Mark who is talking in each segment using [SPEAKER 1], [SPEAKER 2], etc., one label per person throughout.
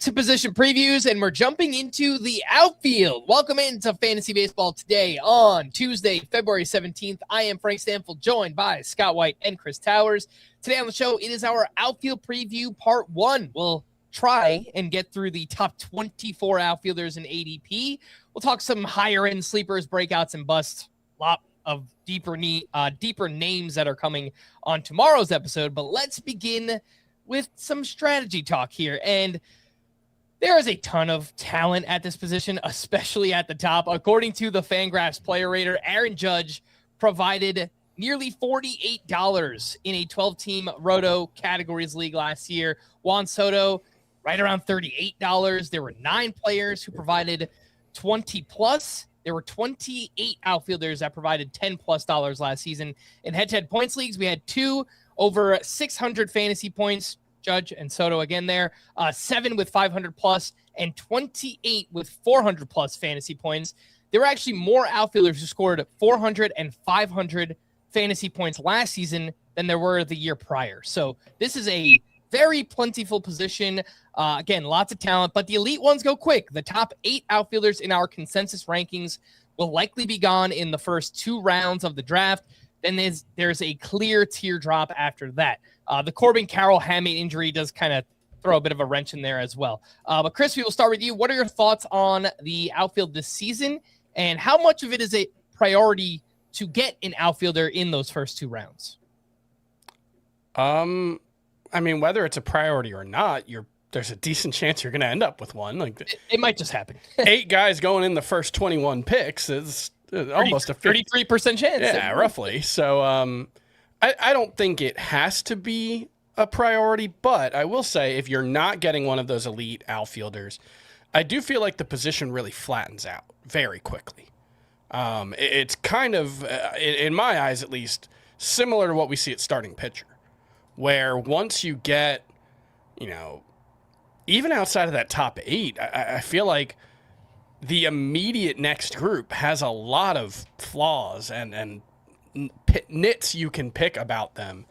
[SPEAKER 1] back to position previews, and we're jumping into the outfield. Welcome into Fantasy Baseball today on Tuesday, February 17th. I am Frank Stampfl, joined by Scott White and Chris Towers. Today on the show, it is our outfield preview part 1. We'll try and get through the top 24 outfielders in ADP. We'll talk some higher-end sleepers, breakouts, and busts. A lot of deeper names that are coming on tomorrow's episode, but let's begin with some strategy talk here. And there is a ton of talent at this position, especially at the top. According to the Fangraphs player rater, Aaron Judge provided nearly $48 in a 12-team Roto categories league last year. Juan Soto, right around $38. There were 9 players who provided 20 plus. There were 28 outfielders that provided $10+ last season. In head-to-head points leagues, we had 2 over 600 fantasy points, Judge and Soto again there, 7 with 500 plus and 28 with 400 plus fantasy points. There were actually more outfielders who scored 400 and 500 fantasy points last season than there were the year prior. So this is a very plentiful position. Again, lots of talent, but the elite ones go quick. The top 8 outfielders in our consensus rankings will likely be gone in the first 2 rounds of the draft. Then there's a clear teardrop after that. The Corbin Carroll hamate injury does kind of throw a bit of a wrench in there as well. But Chris, we will start with you. What are your thoughts on the outfield this season, and how much of it is a priority to get an outfielder in those first 2 rounds?
[SPEAKER 2] I mean, whether it's a priority or not, there's a decent chance you're going to end up with one. Like
[SPEAKER 1] it might just happen.
[SPEAKER 2] 8 guys going in the first 21 picks is almost a
[SPEAKER 1] 33% chance.
[SPEAKER 2] Yeah, roughly. So I don't think it has to be a priority, but I will say if you're not getting one of those elite outfielders, I do feel like the position really flattens out very quickly. It's kind of, in my eyes at least, similar to what we see at starting pitcher, where once you get, even outside of that top 8, I feel like the immediate next group has a lot of flaws and nits you can pick about them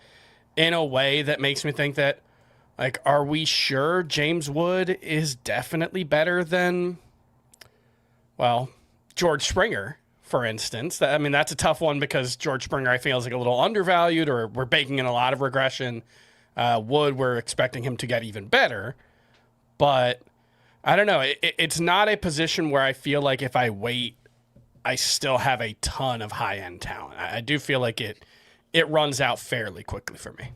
[SPEAKER 2] in a way that makes me think that, like, are we sure James Wood is definitely better than, well, George Springer, for instance? I mean, that's a tough one because George Springer, I feel, is like a little undervalued, or we're baking in a lot of regression. Wood, we're expecting him to get even better, but I don't know. It's not a position where I feel like if I wait, I still have a ton of high-end talent. I do feel like it runs out fairly quickly for me.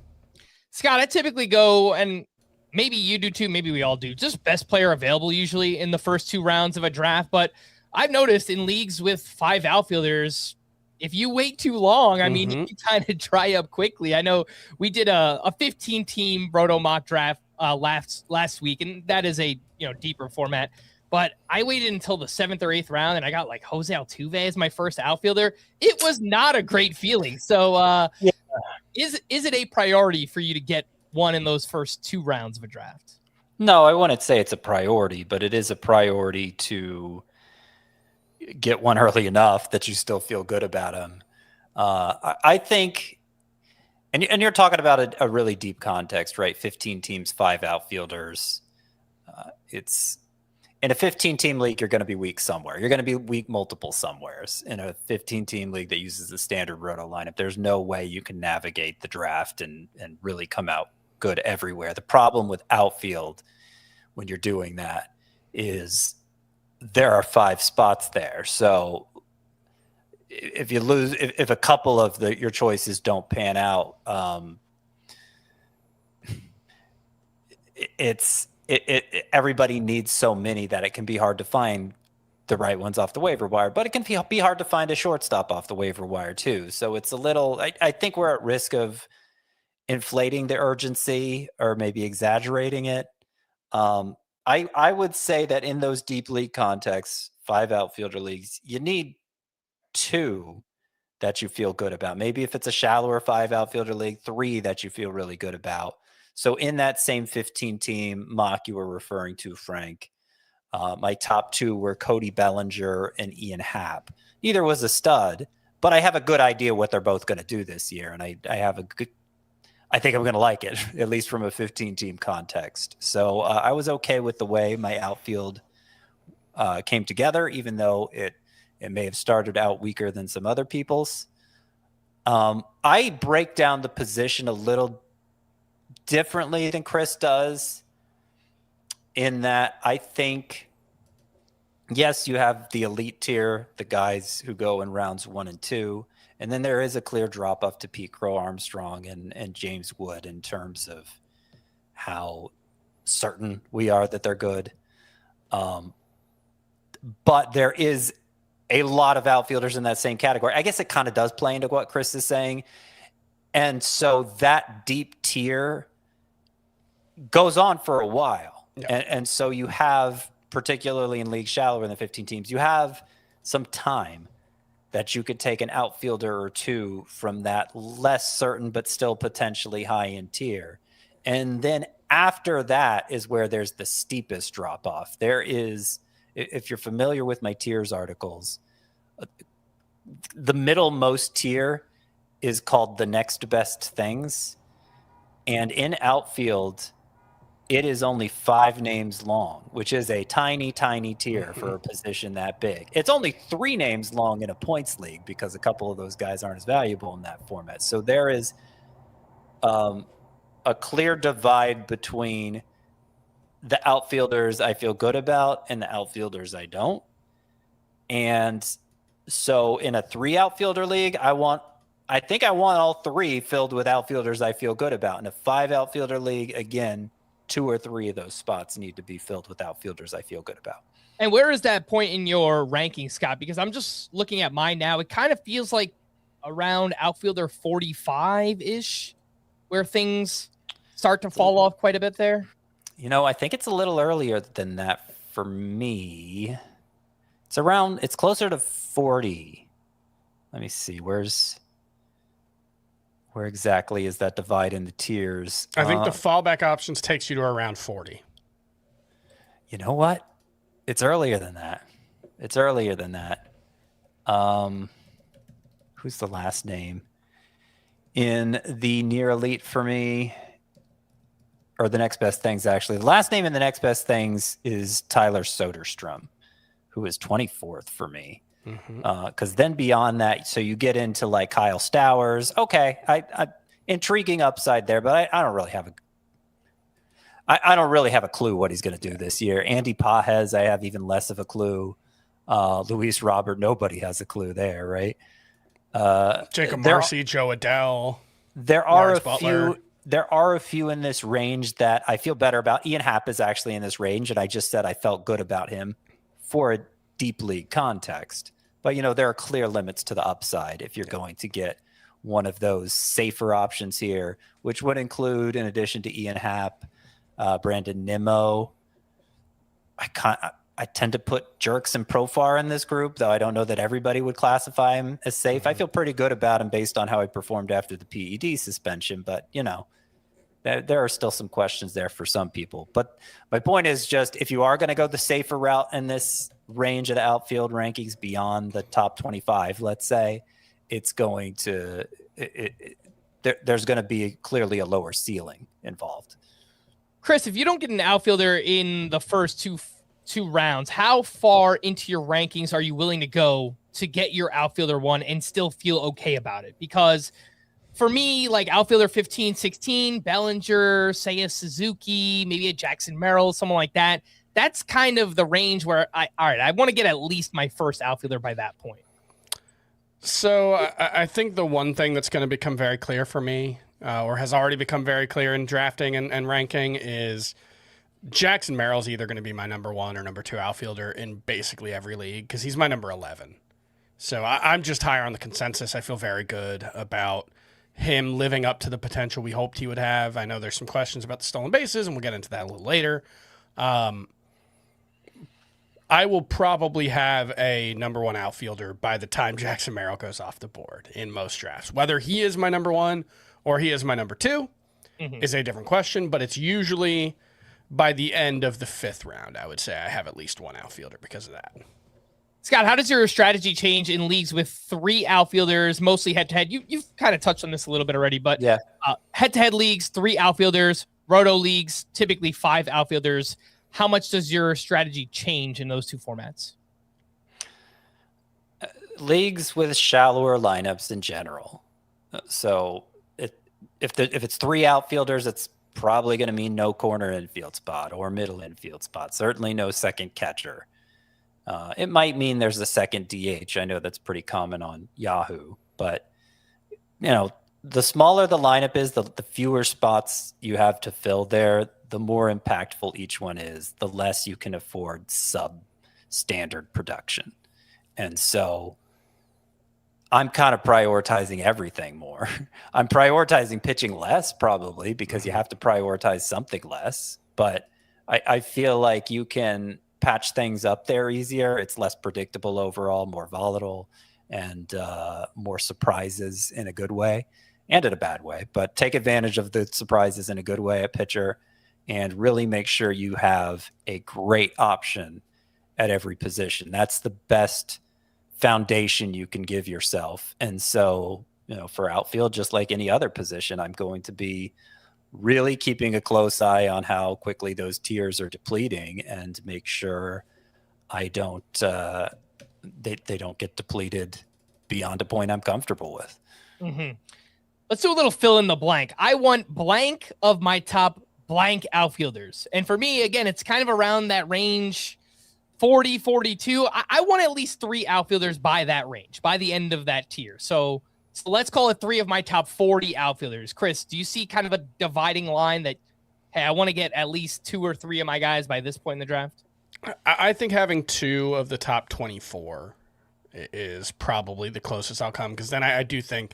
[SPEAKER 1] Scott, I typically go, and maybe you do too, maybe we all do, just best player available usually in the first 2 rounds of a draft. But I've noticed in leagues with 5 outfielders, if you wait too long, I mean, you kind of dry up quickly. I know we did a 15-team Roto mock draft last week, and that is a deeper format. But I waited until the 7th or 8th round, and I got like Jose Altuve as my first outfielder. It was not a great feeling. So is it a priority for you to get one in those first 2 rounds of a draft?
[SPEAKER 3] No, I wouldn't say it's a priority, but it is a priority to get one early enough that you still feel good about him. I think, and you're talking about a really deep context, right? 15 teams, 5 outfielders. It's in a 15-team league, you're going to be weak somewhere. You're going to be weak multiple somewheres. In a 15-team league that uses the standard Roto lineup, there's no way you can navigate the draft and really come out good everywhere. The problem with outfield when you're doing that is there are 5 spots there. So if you lose, if a couple of your choices don't pan out, everybody needs so many that it can be hard to find the right ones off the waiver wire, but it can be hard to find a shortstop off the waiver wire too. So it's a little, I think we're at risk of inflating the urgency or maybe exaggerating it. I would say that in those deep league contexts, 5 outfielder leagues, you need 2 that you feel good about. Maybe if it's a shallower 5 outfielder league, 3 that you feel really good about. So in that same 15-team mock you were referring to, Frank, my top 2 were Cody Bellinger and Ian Happ. Neither was a stud, but I have a good idea what they're both going to do this year, and I I think I'm going to like it, at least from a 15-team context. So I was okay with the way my outfield came together, even though it may have started out weaker than some other people's. I break down the position a little differently than Chris does, in that I think, yes, you have the elite tier, the guys who go in rounds 1 and 2, and then there is a clear drop off to Pete Crow-Armstrong and James Wood in terms of how certain we are that they're good. But there is a lot of outfielders in that same category. I guess it kind of does play into what Chris is saying. And so that deep tier goes on for a while. Yeah. And so you have, particularly in leagues shallower than 15 teams, you have some time that you could take an outfielder or two from that less certain but still potentially high-end tier. And then after that is where there's the steepest drop-off. There is, if you're familiar with my tiers articles, the middlemost tier is called the next best things. And in outfield, it is only 5 names long, which is a tiny, tiny tier for a position that big. It's only 3 names long in a points league because a couple of those guys aren't as valuable in that format. So there is a clear divide between the outfielders I feel good about and the outfielders I don't. And so in a 3 outfielder league, I think I want all 3 filled with outfielders I feel good about. In a 5 outfielder league, again, 2 or 3 of those spots need to be filled with outfielders I feel good about.
[SPEAKER 1] And where is that point in your ranking, Scott? Because I'm just looking at mine now. It kind of feels like around outfielder 45-ish, where things start to fall off quite a bit there.
[SPEAKER 3] You know, I think it's a little earlier than that for me. It's closer to 40. Let me see. Where exactly is that divide in the tiers?
[SPEAKER 2] I think the fallback options takes you to around 40.
[SPEAKER 3] You know what? It's earlier than that. Who's the last name? In the near elite for me, or the next best things, actually. The last name in the next best things is Tyler Soderstrom, who is 24th for me. Because then beyond that, so you get into like Kyle Stowers. Okay, I intriguing upside there, but I don't really have a clue what he's going to do this year. Andy Pajes, I have even less of a clue. Luis Robert, nobody has a clue there, right?
[SPEAKER 2] Jacob Marcy, Joe Adele.
[SPEAKER 3] There are a few in this range that I feel better about. Ian Happ is actually in this range, and I just said I felt good about him for a deep league context. But, there are clear limits to the upside if you're going to get one of those safer options here, which would include, in addition to Ian Happ, Brandon Nimmo. I tend to put Jerks and Profar in this group, though I don't know that everybody would classify him as safe. I feel pretty good about him based on how he performed after the PED suspension, but, there are still some questions there for some people. But my point is just, if you are going to go the safer route in this range of the outfield rankings beyond the top 25, let's say, it's going to there's going to be clearly a lower ceiling involved.
[SPEAKER 1] Chris, if you don't get an outfielder in the first two rounds, how far into your rankings are you willing to go to get your outfielder one and still feel okay about it? Because for me, like outfielder 15, 16, Bellinger, say a Suzuki, maybe a Jackson Merrill, someone like that. That's kind of the range where I want to get at least my first outfielder by that point.
[SPEAKER 2] So I think the one thing that's going to become very clear for me, or has already become very clear in drafting and ranking, is Jackson Merrill's either going to be my number 1 or number 2 outfielder in basically every league, because he's my number 11. So I'm just higher on the consensus. I feel very good about him living up to the potential we hoped he would have. I know there's some questions about the stolen bases, and we'll get into that a little later. I will probably have a number 1 outfielder by the time Jackson Merrill goes off the board in most drafts. Whether he is my number 1 or he is my number 2 is a different question, but it's usually by the end of the 5th round, I would say I have at least one outfielder because of that.
[SPEAKER 1] Scott, how does your strategy change in leagues with 3 outfielders, mostly head-to-head? You've kind of touched on this a little bit already, but
[SPEAKER 3] Yeah.
[SPEAKER 1] Head-to-head leagues, 3 outfielders, roto leagues, typically 5 outfielders. How much does your strategy change in those 2 formats?
[SPEAKER 3] Leagues with shallower lineups in general. So if it's 3 outfielders, it's probably going to mean no corner infield spot or middle infield spot. Certainly no second catcher. It might mean there's a second DH. I know that's pretty common on Yahoo, but the smaller the lineup is, the fewer spots you have to fill there, the more impactful each one is, the less you can afford substandard production. And so I'm kind of prioritizing everything more. I'm prioritizing pitching less probably because you have to prioritize something less, but I feel like you can patch things up there easier. It's less predictable overall, more volatile, and more surprises in a good way and in a bad way. But take advantage of the surprises in a good way at pitcher and really make sure you have a great option at every position. That's the best foundation you can give yourself. And so, for outfield, just like any other position, I'm going to be really keeping a close eye on how quickly those tiers are depleting and make sure I don't they don't get depleted beyond a point I'm comfortable with.
[SPEAKER 1] Mm-hmm. Let's do a little fill in the blank. I want blank of my top blank outfielders. And for me, again, it's kind of around that range, 40, 42. I want at least 3 outfielders by that range, by the end of that tier. So let's call it 3 of my top 40 outfielders. Chris, do you see kind of a dividing line that, hey, I want to get at least 2 or 3 of my guys by this point in the draft?
[SPEAKER 2] I think having 2 of the top 24 is probably the closest outcome, because then I do think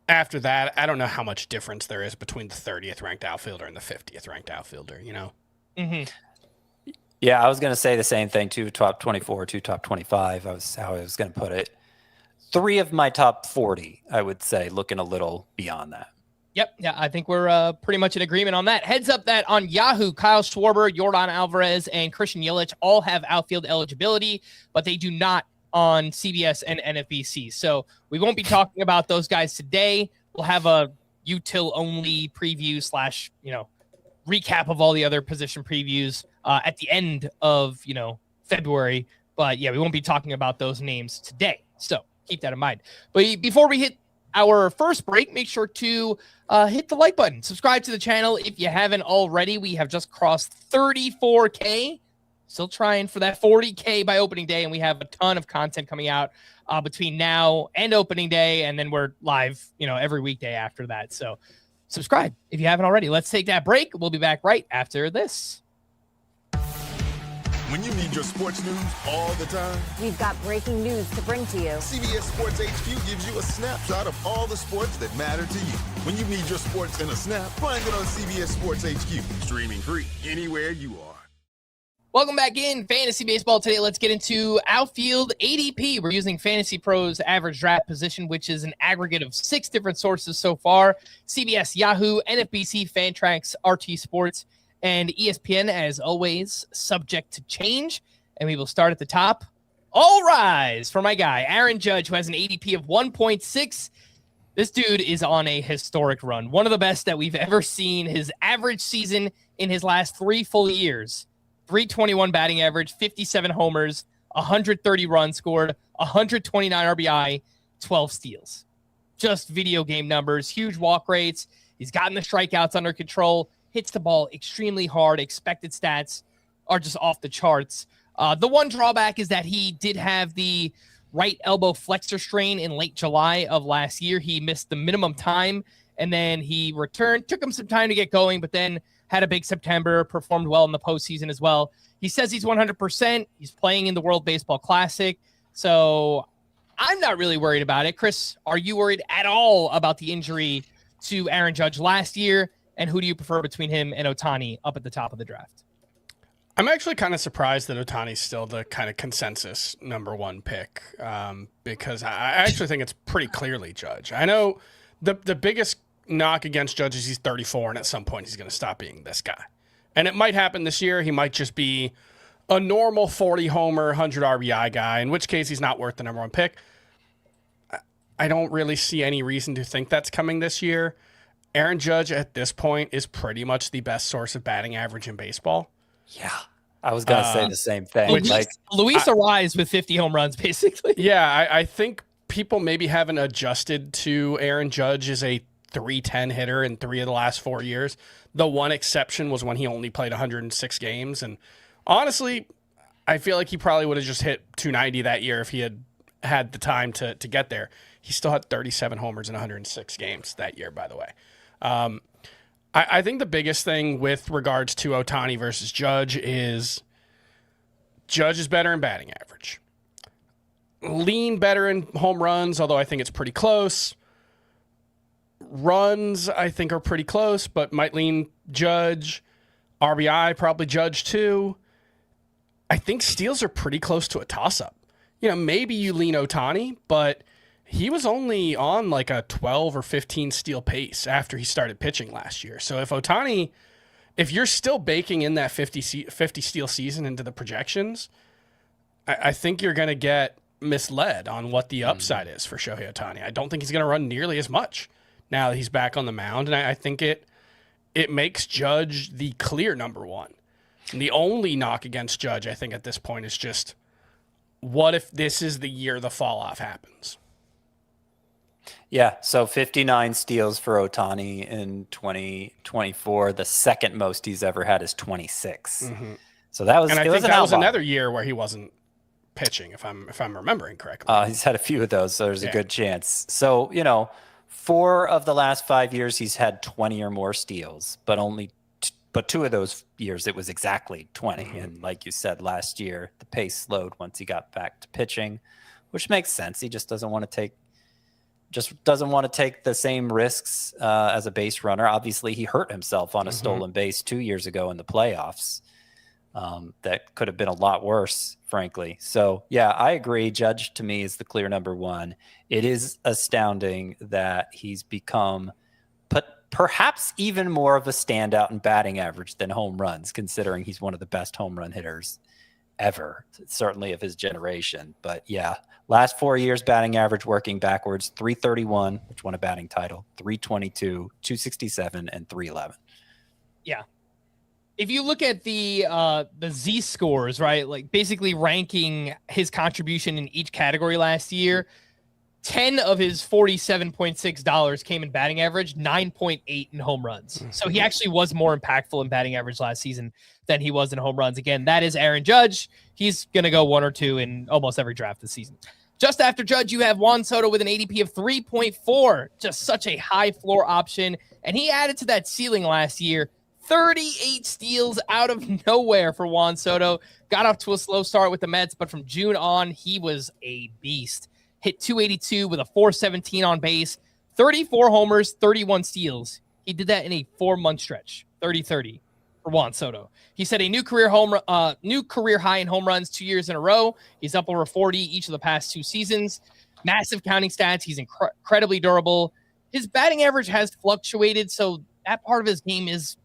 [SPEAKER 2] after that, I don't know how much difference there is between the 30th ranked outfielder and the 50th ranked outfielder,
[SPEAKER 1] Mm-hmm.
[SPEAKER 3] Yeah, I was going to say the same thing, 2 top 24, 2 top 25. How I was going to put it. 3 of my top 40, I would say, looking a little beyond that.
[SPEAKER 1] Yep. Yeah, I think we're pretty much in agreement on that. Heads up that on Yahoo, Kyle Schwarber, Yordan Alvarez, and Christian Yelich all have outfield eligibility, but they do not on CBS and NFBC. So we won't be talking about those guys today. We'll have a util only preview / recap of all the other position previews at the end of, February. But yeah, we won't be talking about those names today. So keep that in mind. But before we hit our first break, make sure to hit the like button. Subscribe to the channel if you haven't already. We have just crossed 34K. Still trying for that 40K by opening day, and we have a ton of content coming out between now and opening day, and then we're live, every weekday after that. So subscribe if you haven't already. Let's take that break. We'll be back right after this.
[SPEAKER 4] When you need your sports news all the time,
[SPEAKER 5] we've got breaking news to bring to you.
[SPEAKER 4] CBS Sports HQ gives you a snapshot of all the sports that matter to you. When you need your sports in a snap, find it on CBS Sports HQ, streaming free anywhere you are.
[SPEAKER 1] Welcome back in Fantasy Baseball. Today, let's get into outfield ADP. We're using Fantasy Pros average draft position, which is an aggregate of 6 different sources so far: CBS, Yahoo, NFBC, Fantrax, RT Sports, and ESPN, as always, subject to change. And we will start at the top. All rise for my guy, Aaron Judge, who has an ADP of 1.6. This dude is on a historic run. One of the best that we've ever seen. His average season in his last 3 full years: 321 batting average, 57 homers, 130 runs scored, 129 RBI, 12 steals. Just video game numbers, huge walk rates. He's gotten the strikeouts under control, hits the ball extremely hard. Expected stats are just off the charts. The one drawback is that he did have the right elbow flexor strain in late July of last year. He missed the minimum time, and then he returned. Took him some time to get going, but then had a big September, performed well in the postseason as well. He says he's 100%. He's playing in the World Baseball Classic. So I'm not really worried about it. Chris, are you worried at all about the injury to Aaron Judge last year? And who do you prefer between him and Ohtani up at the top of the draft?
[SPEAKER 2] I'm actually kind of surprised that Ohtani's still the kind of consensus number 1 pick, because I actually think it's pretty clearly Judge. I know the biggest knock against Judge is he's 34, and at some point he's going to stop being this guy. And it might happen this year. He might just be a normal 40 homer, 100 RBI guy, in which case he's not worth the number one pick. I don't really see any reason to think that's coming this year. Aaron Judge at this point is pretty much the best source of batting average in baseball.
[SPEAKER 3] Yeah, I was going to say the same thing.
[SPEAKER 1] Luis Ariz with 50 home runs, basically.
[SPEAKER 2] Yeah, I think people maybe haven't adjusted to Aaron Judge as a 310 hitter in 3 of the last 4 years. The one exception was when he only played 106 games. And honestly, I feel like he probably would have just hit 290 that year if he had the time to get there. He still had 37 homers in 106 games that year, by the way. I think the biggest thing with regards to Ohtani versus Judge is better in batting average. Lean better in home runs, although I think it's pretty close. Runs, I think, are pretty close, but might lean Judge. RBI, probably Judge too. I think steals are pretty close to a toss-up. Maybe you lean Ohtani, but he was only on like a 12 or 15 steal pace after he started pitching last year. So if you're still baking in that 50 steal season into the projections, I think you're going to get misled on what the upside is for Shohei Ohtani. I don't think he's going to run nearly as much now that he's back on the mound. And I think it makes Judge the clear number one. And the only knock against Judge, I think, at this point is just, what if this is the year the fall off happens?
[SPEAKER 3] Yeah, so 59 steals for Ohtani in 2024. The second most he's ever had is 26. Mm-hmm. So that was,
[SPEAKER 2] and I think that was another year where he wasn't pitching, if I'm remembering correctly.
[SPEAKER 3] He's had a few of those, so there's a good chance. So 4 of the last 5 years he's had 20 or more steals, but 2 of those years it was exactly 20. Mm-hmm. And like you said, last year the pace slowed once he got back to pitching, which makes sense. He just doesn't want to take the same risks as a base runner. Obviously, he hurt himself on a stolen base 2 years ago in the playoffs. That could have been a lot worse, frankly. So, yeah, I agree. Judge, to me, is the clear number one. It is astounding that he's become perhaps even more of a standout in batting average than home runs, considering he's one of the best home run hitters ever, certainly of his generation. But, yeah. Last 4 years, batting average working backwards, 331, which won a batting title, 322, 267, and 311.
[SPEAKER 1] Yeah. If you look at the Z scores, right, like basically ranking his contribution in each category last year, 10 of his $47.6 came in batting average, 9.8 in home runs. So he actually was more impactful in batting average last season than he was in home runs. Again, that is Aaron Judge. He's going to go 1 or 2 in almost every draft this season. Just after Judge, you have Juan Soto with an ADP of 3.4, just such a high floor option. And he added to that ceiling last year, 38 steals out of nowhere for Juan Soto. Got off to a slow start with the Mets, but from June on, he was a beast. Hit 282 with a 417 on base, 34 homers, 31 steals. He did that in a 4-month stretch, 30-30 for Juan Soto. He set a new career high in home runs 2 years in a row. He's up over 40 each of the past 2 seasons. Massive counting stats. He's incredibly durable. His batting average has fluctuated, so that part of his game is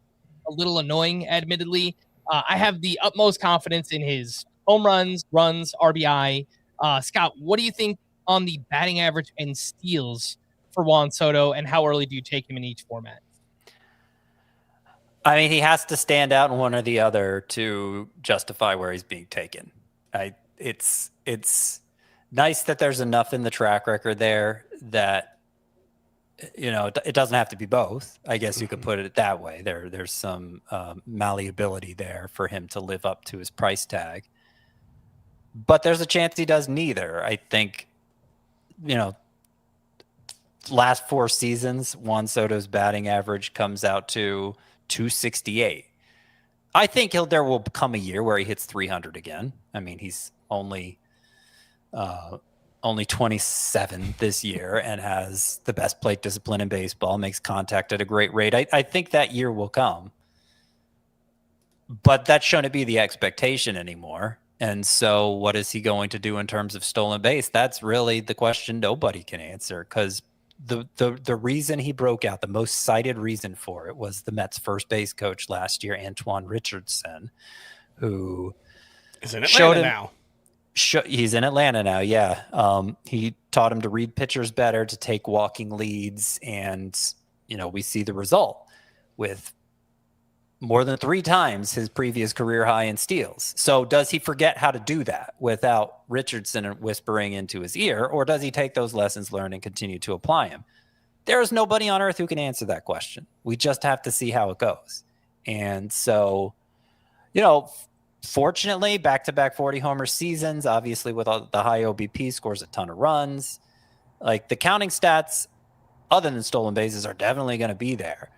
[SPEAKER 1] a little annoying, admittedly. I have the utmost confidence in his home runs, RBI. Scott, what do you think on the batting average and steals for Juan Soto, and how early do you take him in each format?
[SPEAKER 3] I mean, he has to stand out in one or the other to justify where he's being taken. It's nice that there's enough in the track record there that, it doesn't have to be both. I guess you could put it that way. There's some malleability there for him to live up to his price tag. But there's a chance he does neither. I think, last 4 seasons, Juan Soto's batting average comes out to 268. I think there will come a year where he hits 300 again. I mean, he's only 27 this year and has the best plate discipline in baseball, makes contact at a great rate. I think that year will come. But that shouldn't be the expectation anymore. And so what is he going to do in terms of stolen base? That's really the question nobody can answer, because the reason he broke out, the most cited reason for it, was the Mets first base coach last year, Antoine Richardson, who
[SPEAKER 2] He's in Atlanta now.
[SPEAKER 3] He's in Atlanta now, yeah. He taught him to read pitchers better, to take walking leads, and we see the result with more than 3 times his previous career high in steals. So does he forget how to do that without Richardson whispering into his ear, or does he take those lessons learned and continue to apply them? There is nobody on earth who can answer that question. We just have to see how it goes. And so, fortunately, back-to-back 40-homer seasons, obviously with all the high OBP, scores a ton of runs. Like, the counting stats, other than stolen bases, are definitely going to be there.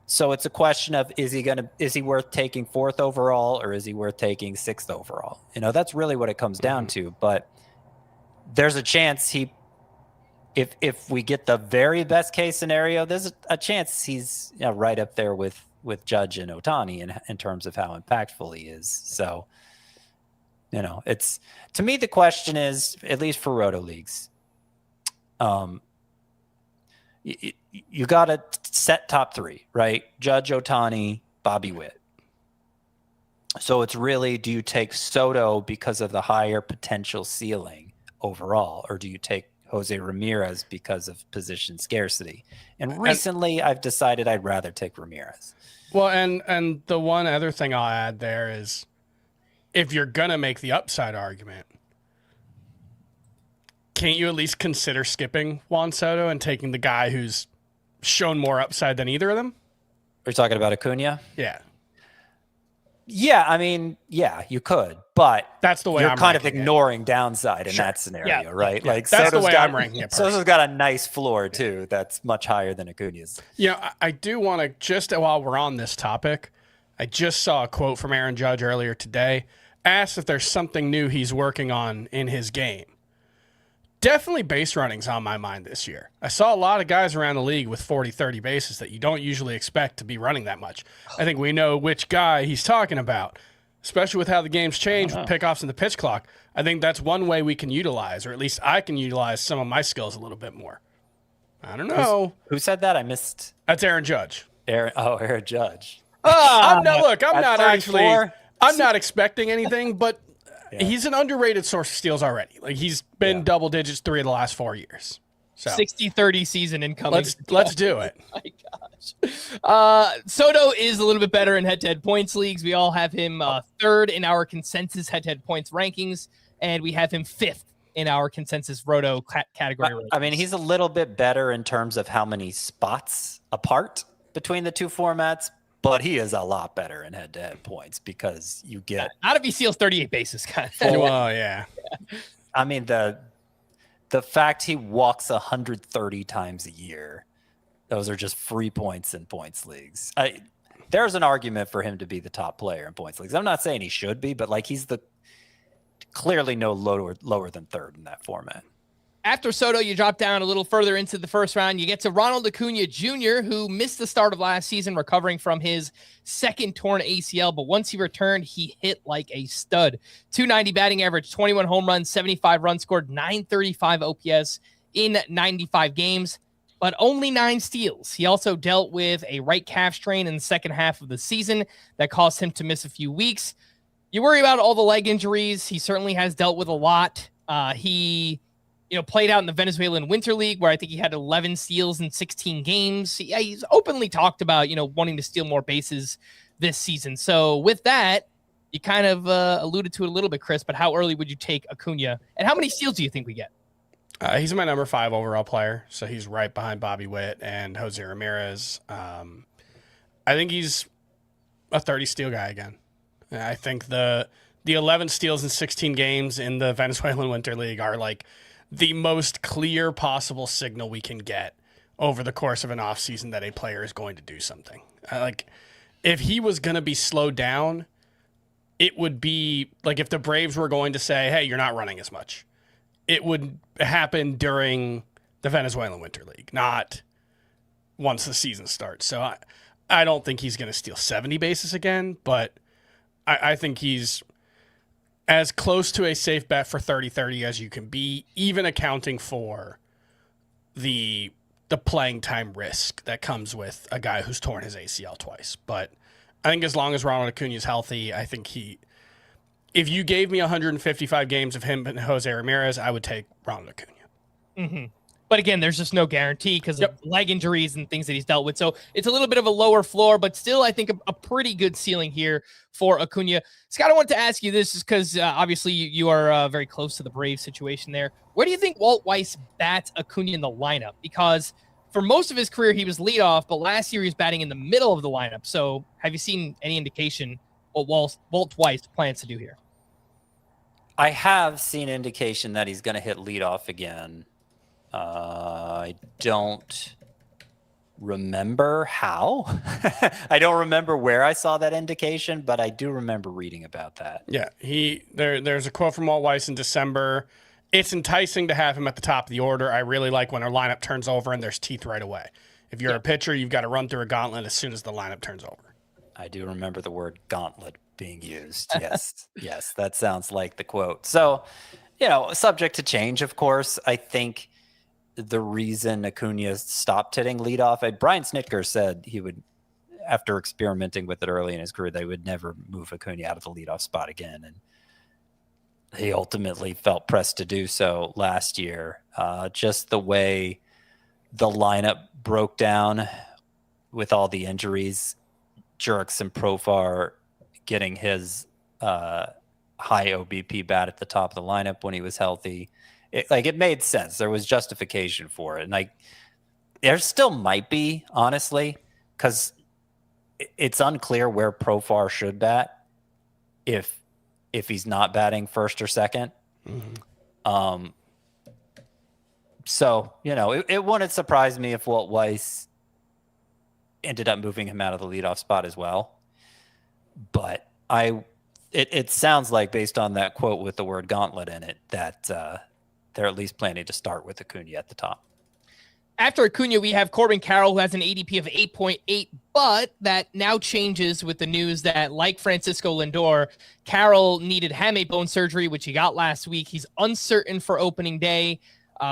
[SPEAKER 3] So it's a question of, is he worth taking 4th overall, or is he worth taking 6th overall? That's really what it comes down to. But there's a chance if we get the very best case scenario, there's a chance he's right up there with Judge and Ohtani in terms of how impactful he is. So, it's, to me, the question is, at least for roto leagues, you got to set top 3, right? Judge, Ohtani, Bobby Witt. So it's really, do you take Soto because of the higher potential ceiling overall, or do you take Jose Ramirez because of position scarcity? And recently, I've decided I'd rather take Ramirez.
[SPEAKER 2] Well, and the one other thing I'll add there is, if you're going to make the upside argument, can't you at least consider skipping Juan Soto and taking the guy who's shown more upside than either of them?
[SPEAKER 3] Are you talking about Acuña?
[SPEAKER 2] Yeah.
[SPEAKER 3] Yeah, I mean, yeah, you could, but
[SPEAKER 2] that's the way
[SPEAKER 3] you're
[SPEAKER 2] I'm
[SPEAKER 3] kind of
[SPEAKER 2] ranking
[SPEAKER 3] ignoring downside in that scenario, right?
[SPEAKER 2] Yeah.
[SPEAKER 3] Like,
[SPEAKER 2] that's the way I'm ranking it.
[SPEAKER 3] Soto's got a nice floor too. That's much higher than Acuña's.
[SPEAKER 2] I do want to, just while we're on this topic, I just saw a quote from Aaron Judge earlier today. Asked if there's something new he's working on in his game. Definitely base running's on my mind this year. I saw a lot of guys around the league with 40, 30 bases that you don't usually expect to be running that much. I think we know which guy he's talking about, especially with how the game's changed with pickoffs and the pitch clock. I think that's one way we can utilize, or at least I can utilize some of my skills a little bit more. I don't know.
[SPEAKER 3] Who said that? I missed.
[SPEAKER 2] That's Aaron Judge.
[SPEAKER 3] Aaron Judge.
[SPEAKER 2] I'm not expecting anything, but he's an underrated source of steals already. Like, he's been double digits 3 of the last 4 years. So
[SPEAKER 1] 60-30 season incoming.
[SPEAKER 2] Let's do it.
[SPEAKER 1] Oh my gosh. Soto is a little bit better in head-to-head points leagues. We all have him 3rd in our consensus head-to-head points rankings, and we have him 5th in our consensus roto category rankings.
[SPEAKER 3] I mean, he's a little bit better in terms of how many spots apart between the 2 formats, but he is a lot better in head-to-head points because you get...
[SPEAKER 1] Not if he steals 38 bases, kind of.
[SPEAKER 2] Well, yeah.
[SPEAKER 3] I mean, the fact he walks 130 times a year, those are just free points in points leagues. There's an argument for him to be the top player in points leagues. I'm not saying he should be, but he's clearly no lower than 3rd in that format.
[SPEAKER 1] After Soto, you drop down a little further into the first round. You get to Ronald Acuña Jr., who missed the start of last season, recovering from his 2nd torn ACL. But once he returned, he hit like a stud. 290 batting average, 21 home runs, 75 runs scored, 935 OPS in 95 games, but only 9 steals. He also dealt with a right calf strain in the second half of the season that caused him to miss a few weeks. You worry about all the leg injuries. He certainly has dealt with a lot. He played out in the Venezuelan Winter League, where I think he had 11 steals in 16 games. He's openly talked about, wanting to steal more bases this season. So with that, you kind of alluded to it a little bit, Chris, but how early would you take Acuña? And how many steals do you think we get?
[SPEAKER 2] He's my number 5 overall player, so he's right behind Bobby Witt and Jose Ramirez. I think he's a 30 steal guy again. I think the 11 steals in 16 games in the Venezuelan Winter League are the most clear possible signal we can get over the course of an offseason that a player is going to do something. If he was going to be slowed down, it would be if the Braves were going to say, hey, you're not running as much. It would happen during the Venezuelan Winter League, not once the season starts. So I don't think he's going to steal 70 bases again, but I think he's as close to a safe bet for 30-30 as you can be, even accounting for the playing time risk that comes with a guy who's torn his ACL twice. But I think as long as Ronald Acuña is healthy, I think if you gave me 155 games of him and Jose Ramirez, I would take Ronald Acuña.
[SPEAKER 1] Mm-hmm. But again, there's just no guarantee because of leg injuries and things that he's dealt with. So it's a little bit of a lower floor, but still, I think a pretty good ceiling here for Acuña. Scott, I want to ask you this just because obviously you are very close to the Braves situation there. Where do you think Walt Weiss bats Acuña in the lineup? Because for most of his career, he was leadoff, but last year he was batting in the middle of the lineup. So have you seen any indication what Walt Weiss plans to do here?
[SPEAKER 3] I have seen indication that he's going to hit leadoff again. I don't remember how. I don't remember where I saw that indication, but I do remember reading about that.
[SPEAKER 2] Yeah, there's a quote from Walt Weiss in December. It's enticing to have him at the top of the order. I really like when our lineup turns over and there's teeth right away. If you're a pitcher, you've got to run through a gauntlet as soon as the lineup turns over.
[SPEAKER 3] I do remember the word gauntlet being used. Yes. Yes, that sounds like the quote. So, subject to change, of course. I think the reason Acuña stopped hitting leadoff, Brian Snitker said he would, after experimenting with it early in his career, they would never move Acuña out of the leadoff spot again. And he ultimately felt pressed to do so last year. Just the way the lineup broke down with all the injuries, Jurickson and Profar getting his high OBP bat at the top of the lineup when he was healthy. It made sense. There was justification for it. And there still might be, honestly, because it's unclear where Profar should bat if he's not batting first or second. Mm-hmm. So, it wouldn't surprise me if Walt Weiss ended up moving him out of the leadoff spot as well. But it sounds like, based on that quote with the word gauntlet in it, that they're at least planning to start with Acuña at the top.
[SPEAKER 1] After Acuña, we have Corbin Carroll, who has an ADP of 8.8, but that now changes with the news that, like Francisco Lindor, Carroll needed hamate bone surgery, which he got last week. He's uncertain for opening day.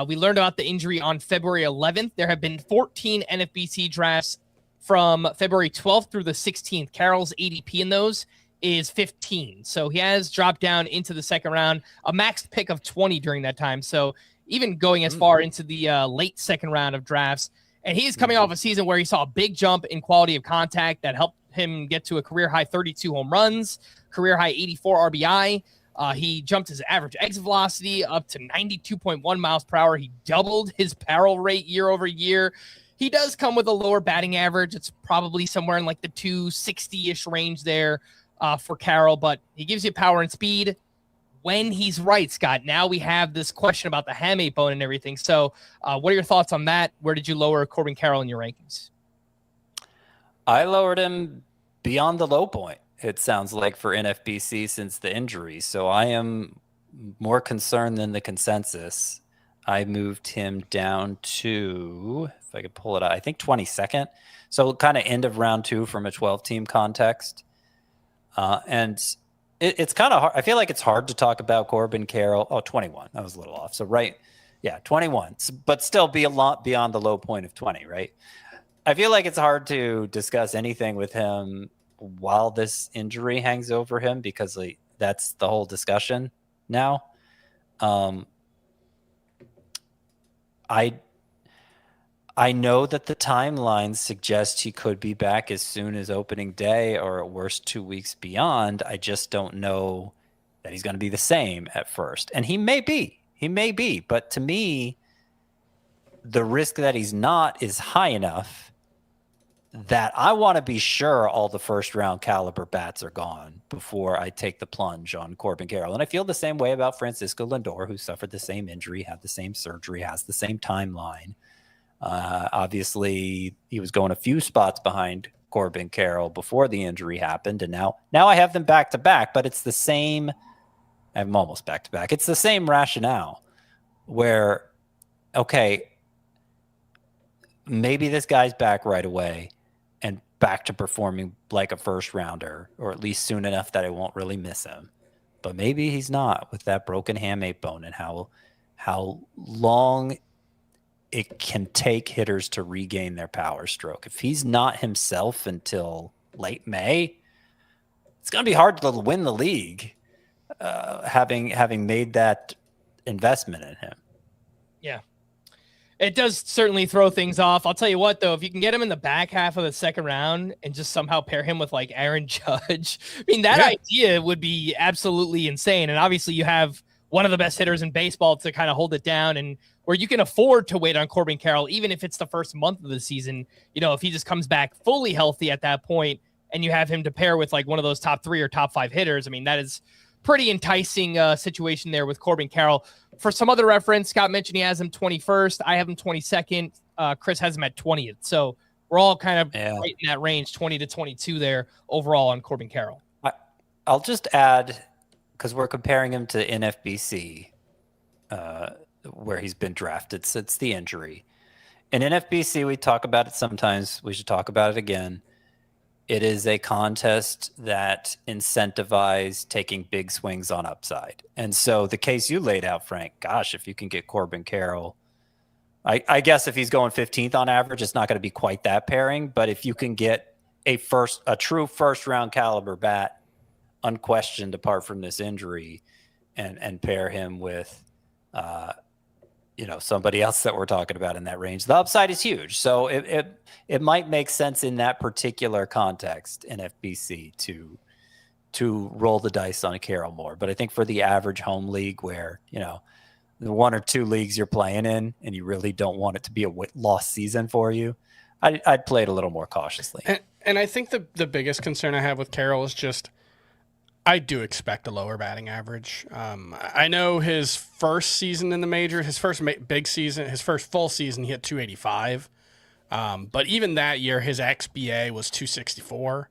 [SPEAKER 1] We learned about the injury on February 11th. There have been 14 NFBC drafts from February 12th through the 16th. Carroll's ADP in those is 15. So he has dropped down into the second round, a max pick of 20 during that time. So even going as far into the late second round of drafts. And he's coming off a season where he saw a big jump in quality of contact that helped him get to a career high 32 home runs, career high 84 RBI. He jumped his average exit velocity up to 92.1 miles per hour. He doubled his barrel rate year over year. He does come with a lower batting average. It's probably somewhere in like the 260-ish range there for Carroll, but he gives you power and speed when he's right, Scott. Now we have this question about the hamate bone and everything. So what are your thoughts on that? Where did you lower Corbin Carroll in your rankings?
[SPEAKER 3] I lowered him beyond the low point, it sounds like, for NFBC since the injury. So I am more concerned than the consensus. I moved him down to, if I could pull it out, I think 22nd. So kind of end of round 2 from a 12-team context. And it's kind of hard. I feel like it's hard to talk about Corbin Carroll. Oh, 21. I was a little off. So, right. Yeah, 21. But still be a lot beyond the low point of 20, right? I feel like it's hard to discuss anything with him while this injury hangs over him, because that's the whole discussion now. I know that the timelines suggest he could be back as soon as opening day, or at worst 2 weeks beyond. I just don't know that he's going to be the same at first. And he may be. But to me, the risk that he's not is high enough that I want to be sure all the first round caliber bats are gone before I take the plunge on Corbin Carroll. And I feel the same way about Francisco Lindor, who suffered the same injury, had the same surgery, has the same timeline. Obviously, he was going a few spots behind Corbin Carroll before the injury happened, and now I have them back to back. But it's the same. I'm almost back to back. It's the same rationale, where, okay, maybe this guy's back right away and back to performing like a first rounder, or at least soon enough that I won't really miss him. But maybe he's not, with that broken hamate bone and how long it can take hitters to regain their power stroke. If he's not himself until late May, it's going to be hard to win the league. having made that investment in him.
[SPEAKER 1] Yeah. It does certainly throw things off. I'll tell you what, though, if you can get him in the back half of the second round and just somehow pair him with like Aaron Judge, I mean, that idea would be absolutely insane. And obviously you have one of the best hitters in baseball to kind of hold it down, and where you can afford to wait on Corbin Carroll, even if it's the first month of the season, you know, if he just comes back fully healthy at that point and you have him to pair with like one of those top 3 or top 5 hitters. I mean, that is pretty enticing situation there with Corbin Carroll. For some other reference, Scott mentioned he has him 21st. I have him 22nd. Chris has him at 20th. So we're all kind of right in that range, 20 to 22 there overall on Corbin Carroll.
[SPEAKER 3] I'll just add, because we're comparing him to NFBC, where he's been drafted since the injury. In NFBC, we talk about it sometimes. We should talk about it again. It is a contest that incentivizes taking big swings on upside. And so the case you laid out, Frank, gosh, if you can get Corbin Carroll, I guess if he's going 15th on average, it's not going to be quite that pairing. But if you can get a true first round caliber bat, unquestioned apart from this injury, and pair him with, somebody else that we're talking about in that range, the upside is huge. So it might make sense in that particular context in FBC to roll the dice on Carroll more. But I think for the average home league where, the 1 or 2 leagues you're playing in and you really don't want it to be a lost season for you, I'd play it a little more cautiously.
[SPEAKER 2] And I think the biggest concern I have with Carroll is just, I do expect a lower batting average. I know his first season in the majors, his first big season, his first full season, he hit 285. But even that year, his XBA was 264.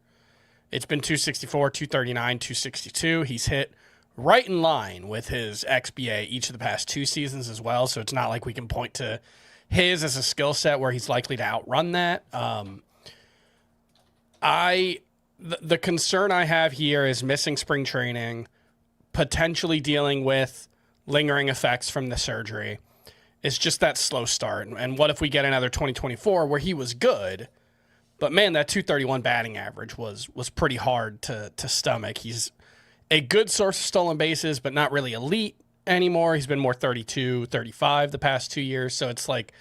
[SPEAKER 2] It's been 264, 239, 262. He's hit right in line with his XBA each of the past 2 seasons as well. So it's not like we can point to his as a skill set where he's likely to outrun that. The concern I have here is missing spring training, potentially dealing with lingering effects from the surgery. It's just that slow start. And what if we get another 2024 where he was good, but man, that 231 batting average was pretty hard to stomach. He's a good source of stolen bases, but not really elite anymore. He's been more 32, 35 the past 2 years. So it's like,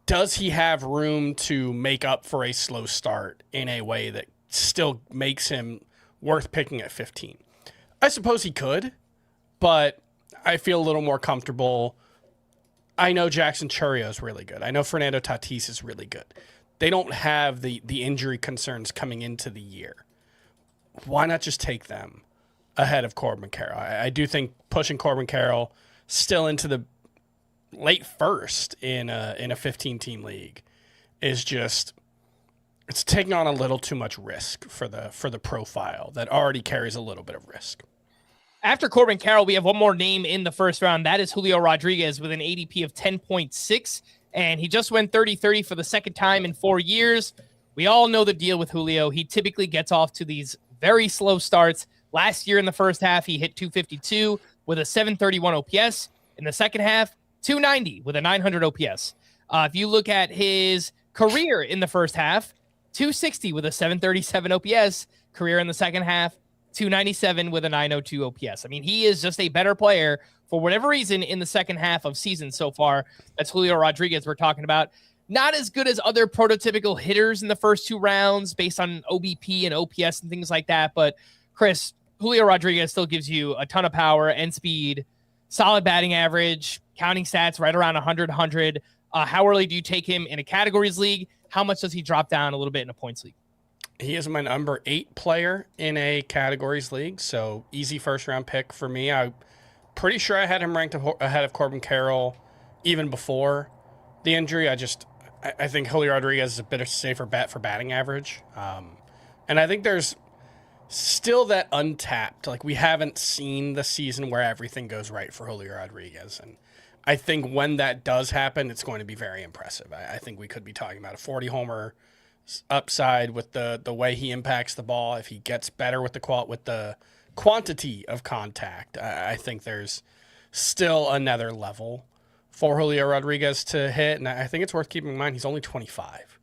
[SPEAKER 2] does he have room to make up for a slow start in a way that still makes him worth picking at 15? I suppose he could, but I feel a little more comfortable. I know Jackson Chourio is really good. I know Fernando Tatis is really good. They don't have the injury concerns coming into the year. Why not just take them ahead of Corbin Carroll? I do think pushing Corbin Carroll still into the late first in a 15-team league is just, it's taking on a little too much risk for the profile that already carries a little bit of risk.
[SPEAKER 1] After Corbin Carroll, we have one more name in the first round. That is Julio Rodriguez with an ADP of 10.6, and he just went 30-30 for the second time in 4 years. We all know the deal with Julio. He typically gets off to these very slow starts. Last year in the first half, he hit 252 with a 731 OPS. In the second half, 290 with a 900 OPS. If you look at his career in the first half, 260 with a 737 OPS. Career in the second half, 297 with a 902 OPS. I mean, he is just a better player for whatever reason in the second half of season so far. That's Julio Rodriguez we're talking about. Not as good as other prototypical hitters in the first 2 rounds based on OBP and OPS and things like that. But Chris, Julio Rodriguez still gives you a ton of power and speed, solid batting average, counting stats right around 100. How early do you take him in a categories league? How much does he drop down a little bit in a points league?
[SPEAKER 2] He is my number 8 player in a categories league, so easy first round pick for me. I'm pretty sure I had him ranked ahead of Corbin Carroll even before the injury. I think Julio Rodriguez is a bit of a safer bet for batting average. And I think there's still that untapped, like we haven't seen the season where everything goes right for Julio Rodriguez. And I think when that does happen, it's going to be very impressive. I think we could be talking about a 40-homer upside with the way he impacts the ball. If he gets better with the quantity of contact, I think there's still another level for Julio Rodriguez to hit. And I think it's worth keeping in mind, he's only 25.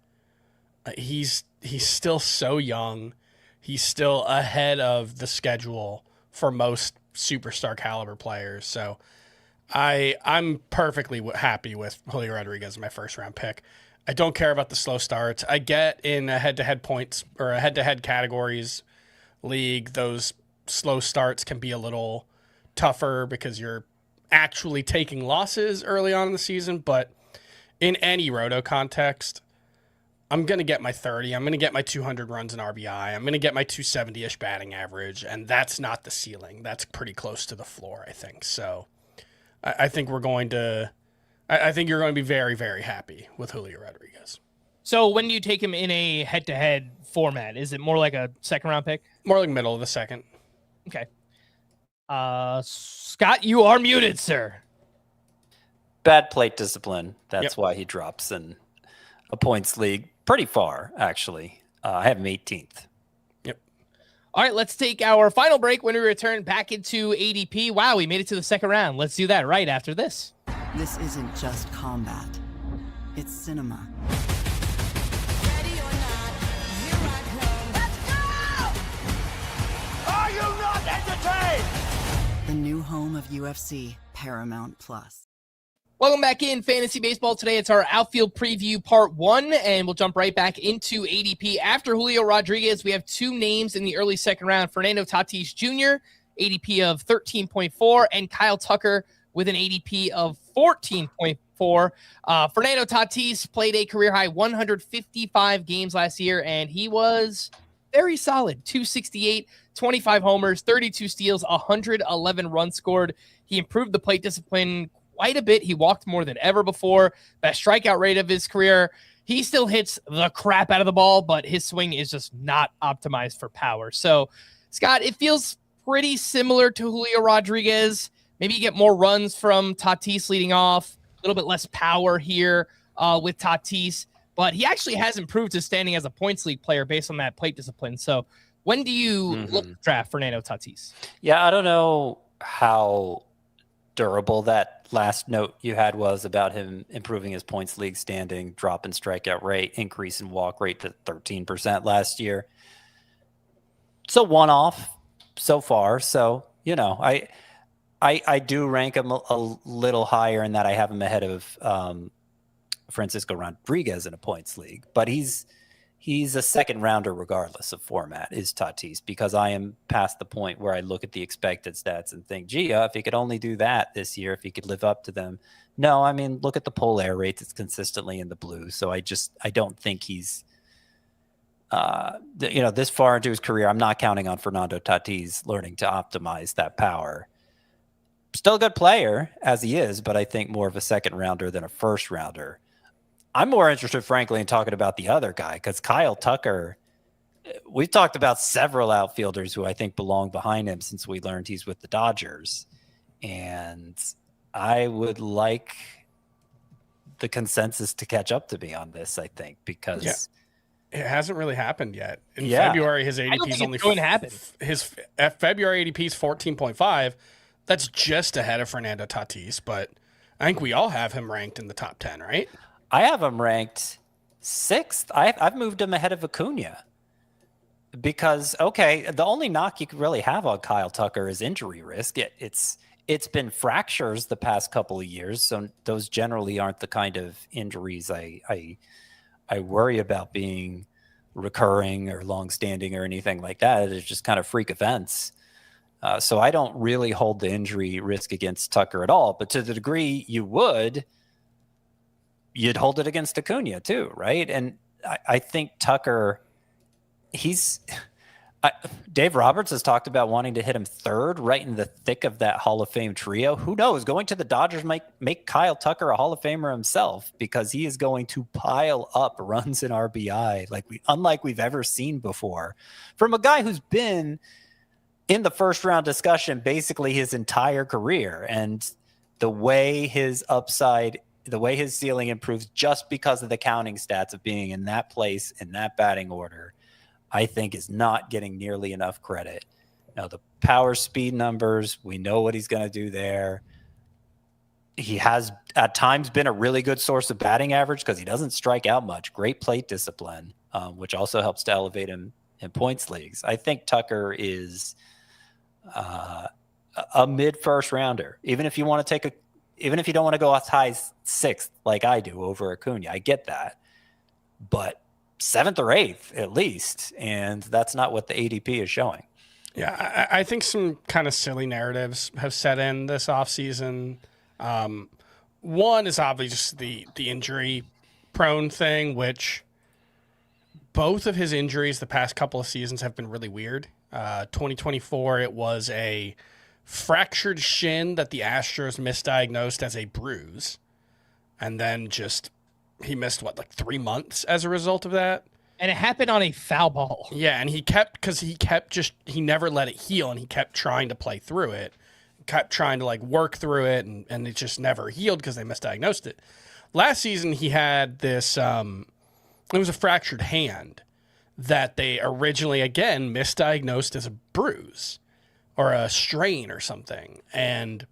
[SPEAKER 2] He's still so young. He's still ahead of the schedule for most superstar caliber players. So I'm perfectly happy with Julio Rodriguez, my first round pick. I don't care about the slow starts. I get in a head-to-head points or a head-to-head categories league, those slow starts can be a little tougher because you're actually taking losses early on in the season. But in any roto context, I'm going to get my 30. I'm going to get my 200 runs in RBI. I'm going to get my 270-ish batting average. And that's not the ceiling. That's pretty close to the floor, I think. So I think you're going to be very, very happy with Julio Rodriguez.
[SPEAKER 1] So when do you take him in a head-to-head format? Is it more like a second-round pick?
[SPEAKER 2] More like middle of the second.
[SPEAKER 1] Okay. Scott, you are muted, sir.
[SPEAKER 3] Bad plate discipline. That's why he drops in a points league pretty far, actually. I have him 18th.
[SPEAKER 2] Yep.
[SPEAKER 1] All right, let's take our final break. When we return back into ADP. Wow, we made it to the second round. Let's do that right after this.
[SPEAKER 6] This isn't just combat. It's cinema.
[SPEAKER 7] Ready or not, here I come. Let's go!
[SPEAKER 8] Are you not entertained?
[SPEAKER 6] The new home of UFC, Paramount Plus.
[SPEAKER 1] Welcome back in Fantasy Baseball. Today it's our outfield preview part 1, and we'll jump right back into ADP. After Julio Rodriguez, we have 2 names in the early second round, Fernando Tatis Jr., ADP of 13.4, and Kyle Tucker with an ADP of 14.4. Fernando Tatis played a career-high 155 games last year, and he was very solid. 268, 25 homers, 32 steals, 111 runs scored. He improved the plate discipline quite a bit. He walked more than ever before. Best strikeout rate of his career. He still hits the crap out of the ball, but his swing is just not optimized for power. So, Scott, it feels pretty similar to Julio Rodriguez. Maybe you get more runs from Tatis leading off, a little bit less power here with Tatis, but he actually has improved his standing as a points league player based on that plate discipline. So when do you look to draft Fernando Tatis?
[SPEAKER 3] Yeah, I don't know how durable that last note you had was about him improving his points league standing, drop in strikeout rate, increase in walk rate to 13% last year. It's a one-off so far. So, you know, I do rank him a little higher in that I have him ahead of Francisco Rodriguez in a points league, but he's a second rounder regardless of format, is Tatis, because I am past the point where I look at the expected stats and think, gee, if he could only do that this year, if he could live up to them. No, I mean, look at the pull air rates. It's consistently in the blue. So I don't think he's, this far into his career, I'm not counting on Fernando Tatis learning to optimize that power. Still a good player as he is, but I think more of a second rounder than a first rounder. I'm more interested, frankly, in talking about the other guy, because Kyle Tucker, we've talked about several outfielders who I think belong behind him since we learned he's with the Dodgers. And I would like the consensus to catch up to me on this, I think, because
[SPEAKER 2] it hasn't really happened yet. In February, his ADP is only
[SPEAKER 1] going to happen.
[SPEAKER 2] His February ADP is 14.5. That's just ahead of Fernando Tatis, but I think we all have him ranked in the top 10, right?
[SPEAKER 3] I have him ranked 6th. I've moved him ahead of Acuña because, okay, the only knock you could really have on Kyle Tucker is injury risk. It's been fractures the past couple of years, so those generally aren't the kind of injuries I worry about being recurring or long-standing or anything like that. It's just kind of freak events. So I don't really hold the injury risk against Tucker at all. But to the degree you would, you'd hold it against Acuña too, right? And I think Tucker, Dave Roberts has talked about wanting to hit him 3rd, right in the thick of that Hall of Fame trio. Who knows? Going to the Dodgers might make Kyle Tucker a Hall of Famer himself, because he is going to pile up runs in RBI unlike we've ever seen before from a guy who's been in the first round discussion basically his entire career. And the way his ceiling improves just because of the counting stats of being in that place, in that batting order, I think is not getting nearly enough credit. Now, the power speed numbers, we know what he's going to do there. He has at times been a really good source of batting average because he doesn't strike out much. Great plate discipline, which also helps to elevate him in points leagues. I think Tucker is a mid first rounder, even if you want to even if you don't want to go as high as 6th, like I do over Acuña, I get that, but 7th or 8th at least. And that's not what the ADP is showing.
[SPEAKER 2] Yeah, I think some kind of silly narratives have set in this offseason. One is obviously the injury prone thing, which both of his injuries the past couple of seasons have been really weird. 2024, it was a fractured shin that the Astros misdiagnosed as a bruise. And then he missed, 3 months as a result of that?
[SPEAKER 1] And it happened on a foul ball.
[SPEAKER 2] Yeah, and he never let it heal, and he kept trying to play through it, kept trying to work through it, and it just never healed because they misdiagnosed it. Last season, he had this, it was a fractured hand that they originally, again, misdiagnosed as a bruise or a strain or something. And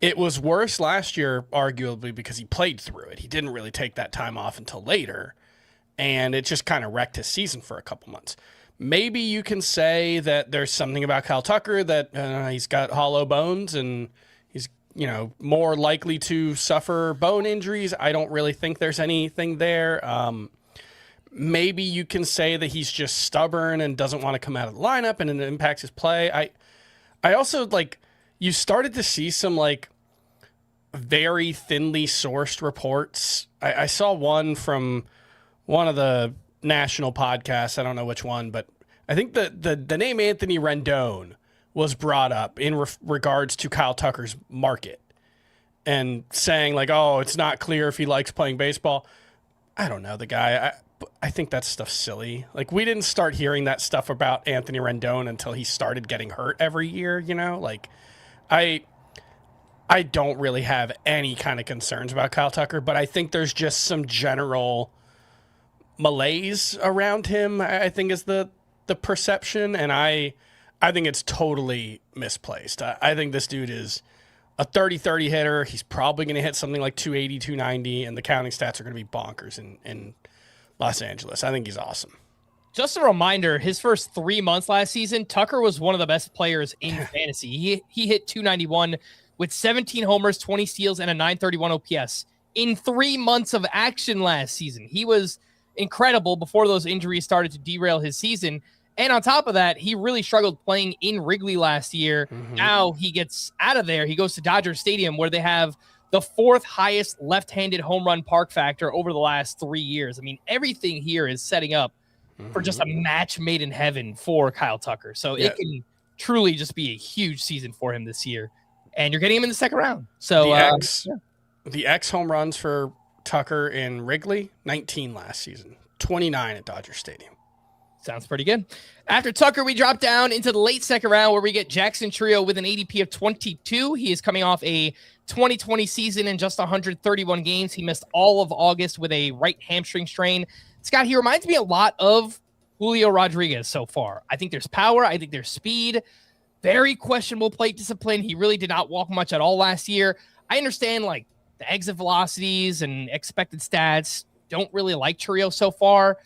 [SPEAKER 2] it was worse last year, arguably, because he played through it. He didn't really take that time off until later. And it just kind of wrecked his season for a couple months. Maybe you can say that there's something about Kyle Tucker that he's got hollow bones and he's, more likely to suffer bone injuries. I don't really think there's anything there. Maybe you can say that he's just stubborn and doesn't want to come out of the lineup and it impacts his play. I also, you started to see some, very thinly sourced reports. I saw one from one of the national podcasts. I don't know which one, but I think the name Anthony Rendon was brought up in regards to Kyle Tucker's market and saying it's not clear if he likes playing baseball. I don't know the guy. I think that stuff's silly. We didn't start hearing that stuff about Anthony Rendon until he started getting hurt every year, I don't really have any kind of concerns about Kyle Tucker, but I think there's just some general malaise around him, I think is the perception, and I think it's totally misplaced. I think this dude is a 30-30 hitter. He's probably going to hit something like 280, 290, and the counting stats are going to be bonkers in Los Angeles. I think he's awesome.
[SPEAKER 1] Just a reminder, his first 3 months last season, Tucker was one of the best players in fantasy. He hit 291 with 17 homers, 20 steals, and a 931 OPS in 3 months of action last season. He was incredible before those injuries started to derail his season. And on top of that, he really struggled playing in Wrigley last year. Mm-hmm. Now he gets out of there. He goes to Dodger Stadium, where they have the 4th highest left-handed home run park factor over the last 3 years. I mean, everything here is setting up for just a match made in heaven for Kyle Tucker. So it can truly just be a huge season for him this year. And you're getting him in the second round. So
[SPEAKER 2] the X home runs for Tucker in Wrigley, 19 last season, 29 at Dodger Stadium.
[SPEAKER 1] Sounds pretty good. After Tucker, we drop down into the late second round where we get Jackson Chourio with an ADP of 22. He is coming off a 2020 season in just 131 games. He missed all of August with a right hamstring strain. Scott, he reminds me a lot of Julio Rodriguez so far. I think there's power. I think there's speed. Very questionable plate discipline. He really did not walk much at all last year. I understand the exit velocities and expected stats don't really like Chourio so far.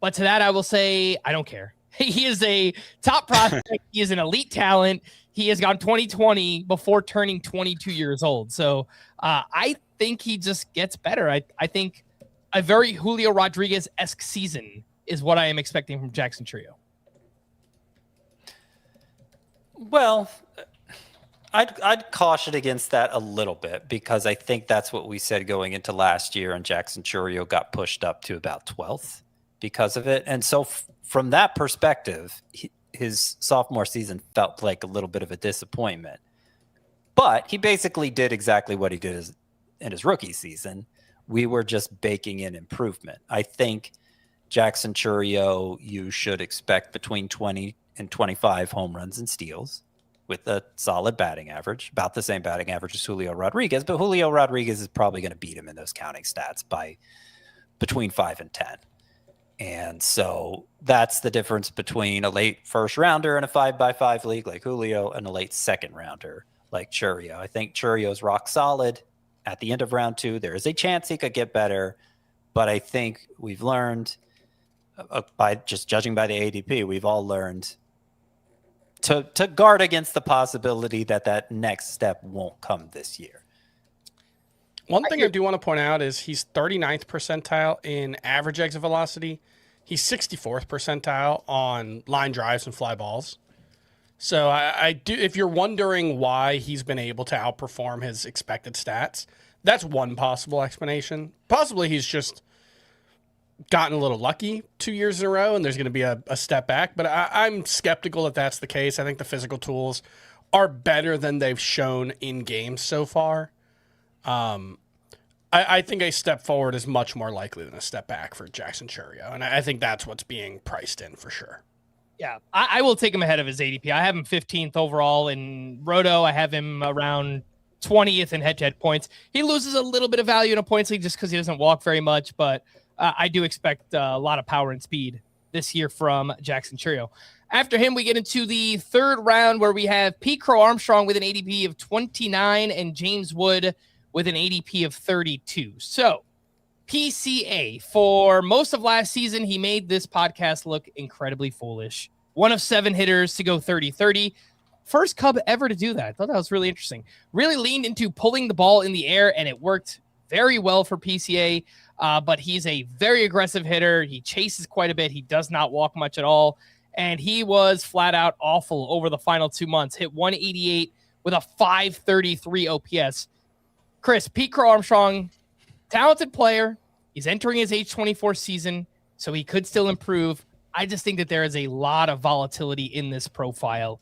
[SPEAKER 1] But to that, I will say, I don't care. He is a top prospect. He is an elite talent. He has gone 2020 before turning 22 years old. So I think he just gets better. I think a very Julio Rodriguez-esque season is what I am expecting from Jackson Chourio.
[SPEAKER 3] Well, I'd caution against that a little bit, because I think that's what we said going into last year, and Jackson Chourio got pushed up to about 12th because of it. And so from that perspective, his sophomore season felt like a little bit of a disappointment. But he basically did exactly what he did in his rookie season. We were just baking in improvement. I think Jackson Chourio, you should expect between 20 and 25 home runs and steals with a solid batting average, about the same batting average as Julio Rodriguez. But Julio Rodriguez is probably going to beat him in those counting stats by between 5 and 10. And so that's the difference between a late first rounder in a 5x5 league like Julio and a late second rounder like Chourio. I think Chourio's rock solid at the end of round 2. There is a chance he could get better, but I think we've learned by just judging by the ADP, we've all learned to guard against the possibility that next step won't come this year.
[SPEAKER 2] One thing I do want to point out is he's 39th percentile in average exit velocity. He's 64th percentile on line drives and fly balls. So I do. If you're wondering why he's been able to outperform his expected stats, that's one possible explanation. Possibly he's just gotten a little lucky 2 years in a row, and there's going to be a step back. But I'm skeptical that that's the case. I think the physical tools are better than they've shown in games so far. I think a step forward is much more likely than a step back for Jackson Chourio, and I think that's what's being priced in for sure.
[SPEAKER 1] Yeah, I will take him ahead of his ADP. I have him 15th overall in Roto. I have him around 20th in head-to-head points. He loses a little bit of value in a points league just because he doesn't walk very much, but I do expect a lot of power and speed this year from Jackson Chourio. After him, we get into the third round where we have Pete Crow-Armstrong with an ADP of 29 and James Wood with an ADP of 32. So PCA, for most of last season, he made this podcast look incredibly foolish. One of 7 hitters to go 30-30. First Cub ever to do that. I thought that was really interesting. Really leaned into pulling the ball in the air, and it worked very well for PCA. But he's a very aggressive hitter. He chases quite a bit. He does not walk much at all. And he was flat out awful over the final 2 months. Hit 188 with a 533 OPS. Chris, Pete Crow-Armstrong, talented player. He's entering his age 24 season, so he could still improve. I just think that there is a lot of volatility in this profile.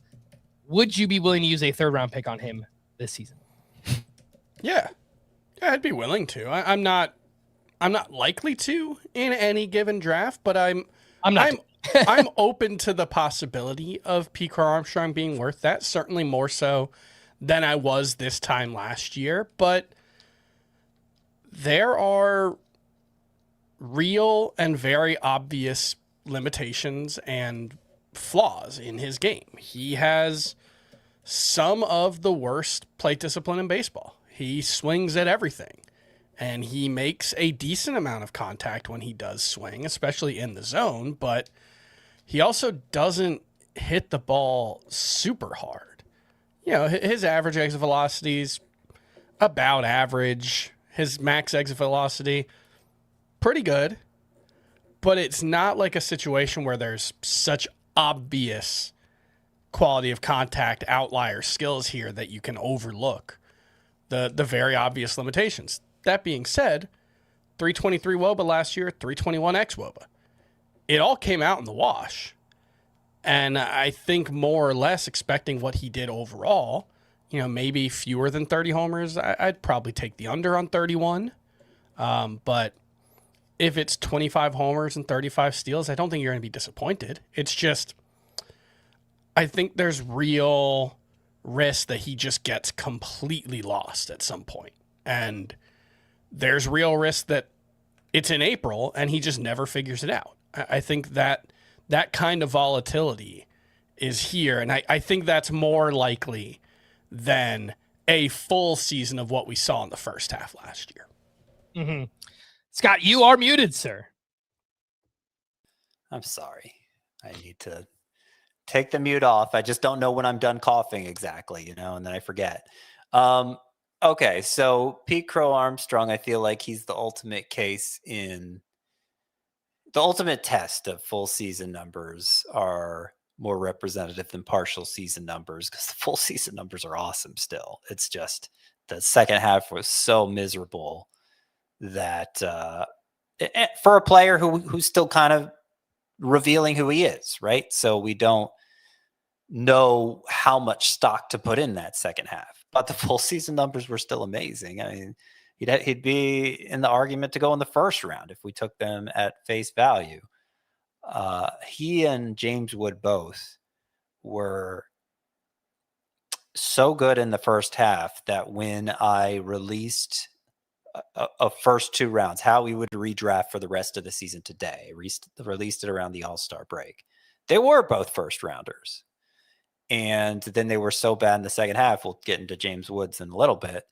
[SPEAKER 1] Would you be willing to use a third-round pick on him this season?
[SPEAKER 2] Yeah, I'd be willing to. I'm not likely to in any given draft, but I'm open to the possibility of Pete Crow-Armstrong being worth that. Certainly more so than I was this time last year, but there are real and very obvious limitations and flaws in his game. He has some of the worst plate discipline in baseball. He swings at everything, and he makes a decent amount of contact when he does swing, especially in the zone, but he also doesn't hit the ball super hard. You know, his average exit velocity is about average. His max exit velocity, pretty good. But it's not like a situation where there's such obvious quality of contact outlier skills here that you can overlook the very obvious limitations. That being said, 323 WOBA last year, 321 xWOBA. It all came out in the wash. And I think more or less expecting what he did overall, you know, maybe fewer than 30 homers, I'd probably take the under on 31. But if it's 25 homers and 35 steals, I don't think you're going to be disappointed. It's just, I think there's real risk that he just gets completely lost at some point. And there's real risk that it's in April and he just never figures it out. I think that kind of volatility is here. And I think that's more likely than a full season of what we saw in the first half last year.
[SPEAKER 1] Mm-hmm. Scott, you are muted, sir.
[SPEAKER 3] I'm sorry. I need to take the mute off. I just don't know when I'm done coughing exactly, you know, and then I forget. Okay, so Pete Crow-Armstrong, I feel like he's the ultimate case in the ultimate test of full season numbers are more representative than partial season numbers because the full season numbers are awesome still. It's just the second half was so miserable that for a player who's still kind of revealing who he is, right? So we don't know how much stock to put in that second half, but the full season numbers were still amazing. I mean, he'd be in the argument to go in the first round if we took them at face value. He and James Wood both were so good in the first half that when I released a first 2 rounds, how we would redraft for the rest of the season today, released it around the All-Star break. They were both first rounders. And then they were so bad in the second half, we'll get into James Woods in a little bit,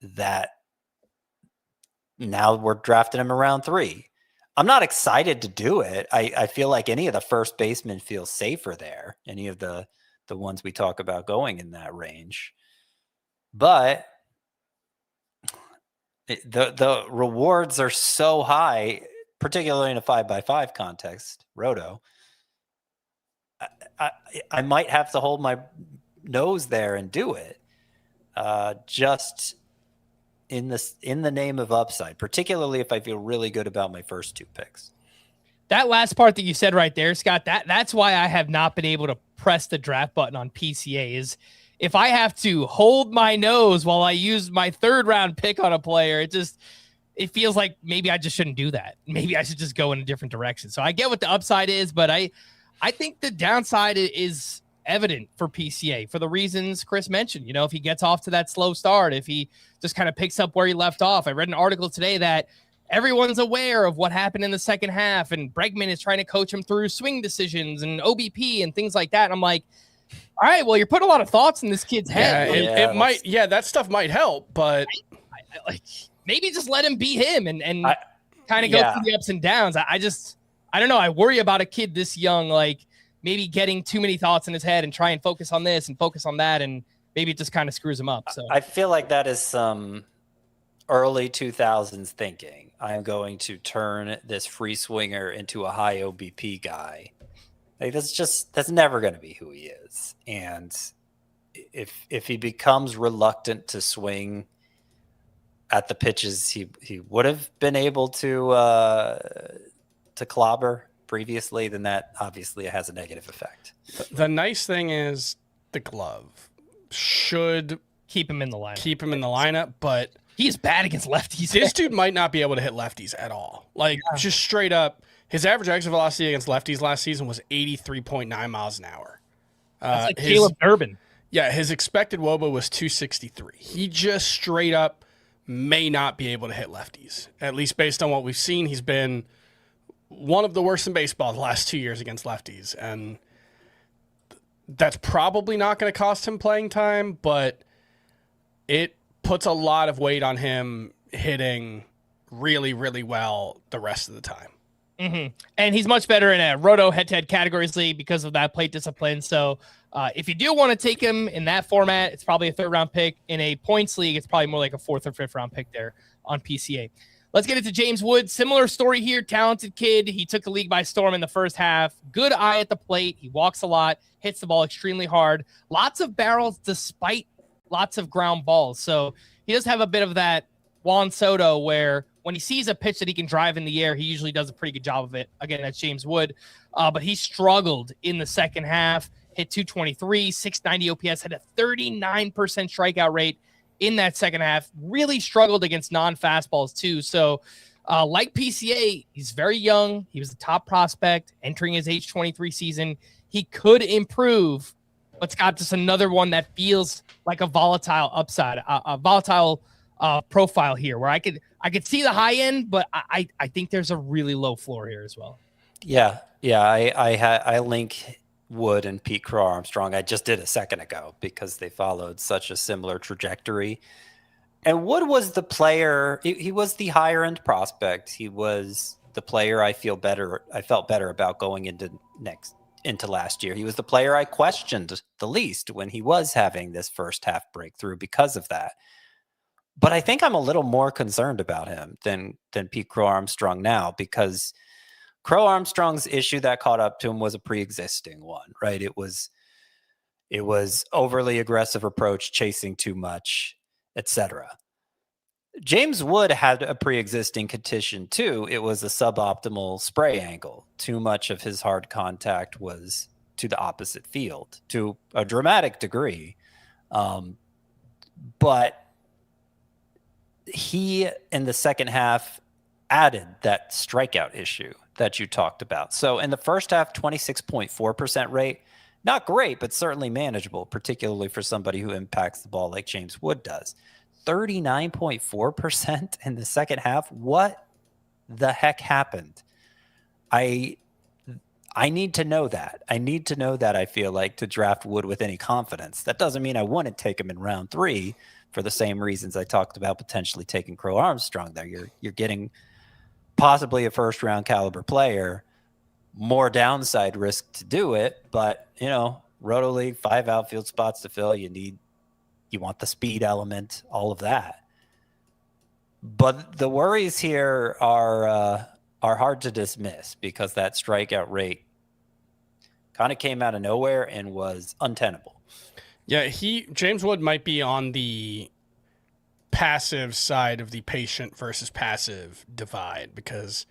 [SPEAKER 3] that now we're drafting him around 3. I'm not excited to do it. I feel like any of the first basemen feel safer there. Any of the the ones we talk about going in that range. But the rewards are so high, particularly in a 5x5 context, Roto. I might have to hold my nose there and do it, just in the name of upside, particularly if I feel really good about my first 2 picks.
[SPEAKER 1] That last part that you said right there, Scott, that's why I have not been able to press the draft button on PCA. Is if I have to hold my nose while I use my 3rd round pick on a player, it feels like maybe I just shouldn't do that. Maybe I should just go in a different direction. So I get what the upside is, but I think the downside is evident for PCA for the reasons Chris mentioned. You know, if he gets off to that slow start, if he just kind of picks up where he left off. I read an article today that everyone's aware of what happened in the second half, and Bregman is trying to coach him through swing decisions and OBP and things like that. And I'm like, all right, well, you're putting a lot of thoughts in this kid's head.
[SPEAKER 2] It might, that stuff might help, but
[SPEAKER 1] like maybe just let him be him and kind of go through the ups and downs. I don't know. I worry about a kid this young, like maybe getting too many thoughts in his head and try and focus on this and focus on that, and maybe it just kind of screws him up. So
[SPEAKER 3] I feel like that is some early 2000s thinking. I am going to turn this free swinger into a high OBP guy. Like that's never going to be who he is. And if he becomes reluctant to swing at the pitches he would have been able to clobber previously, then that obviously has a negative effect.
[SPEAKER 2] The nice thing is the glove should
[SPEAKER 1] keep him in the lineup.
[SPEAKER 2] But
[SPEAKER 1] he's bad against lefties.
[SPEAKER 2] This dude might not be able to hit lefties at all. Like just straight up. His average exit velocity against lefties last season was 83.9 miles an hour.
[SPEAKER 1] That's like Caleb Durbin.
[SPEAKER 2] Yeah, his expected WOBA was 263. He just straight up may not be able to hit lefties. At least based on what we've seen, he's been one of the worst in baseball the last 2 years against lefties. And that's probably not going to cost him playing time, but it puts a lot of weight on him hitting really, really well the rest of the time.
[SPEAKER 1] Mm-hmm. And he's much better in a roto head-to-head categories league because of that plate discipline. So if you do want to take him in that format, it's probably a 3rd-round pick. In a points league, it's probably more like a 4th or 5th-round pick there on PCA. Let's get into James Wood. Similar story here. Talented kid. He took the league by storm in the first half. Good eye at the plate. He walks a lot, hits the ball extremely hard. Lots of barrels despite lots of ground balls. So he does have a bit of that Juan Soto where when he sees a pitch that he can drive in the air, he usually does a pretty good job of it. Again, that's James Wood. But he struggled in the second half, hit 223, 690 OPS, had a 39% strikeout rate in that second half. Really struggled against non-fastballs too. So like PCA, he's very young. He was the top prospect entering his age 23 season. He could improve, but Scott, just another one that feels like a volatile upside, a volatile profile here where I could see the high end, but I think there's a really low floor here as well.
[SPEAKER 3] Yeah. I link Wood and Pete Crow-Armstrong. I just did a second ago because they followed such a similar trajectory. And Wood was the player. He was the higher end prospect. He was the player I felt better about going into last year. He was the player I questioned the least when he was having this first half breakthrough because of that. But I think I'm a little more concerned about him than Pete Crow-Armstrong now, because Crow-Armstrong's issue that caught up to him was a pre-existing one, right? It was overly aggressive approach, chasing too much, etc. James Wood had a pre-existing condition too. It was a suboptimal spray angle. Too much of his hard contact was to the opposite field to a dramatic degree. But he, in the second half, added that strikeout issue that you talked about. So in the first half, 26.4% rate, not great, but certainly manageable, particularly for somebody who impacts the ball like James Wood does. 39.4% in the second half. What the heck happened? I need to know that. I feel like, to draft Wood with any confidence. That doesn't mean I wouldn't take him in round 3 for the same reasons I talked about potentially taking Crow-Armstrong there. You're getting possibly a first-round caliber player, more downside risk to do it, but, Roto League, 5 outfield spots to fill. You want the speed element, all of that. But the worries here are hard to dismiss because that strikeout rate kind of came out of nowhere and was untenable.
[SPEAKER 2] Yeah, James Wood might be on the passive side of the patient versus passive divide because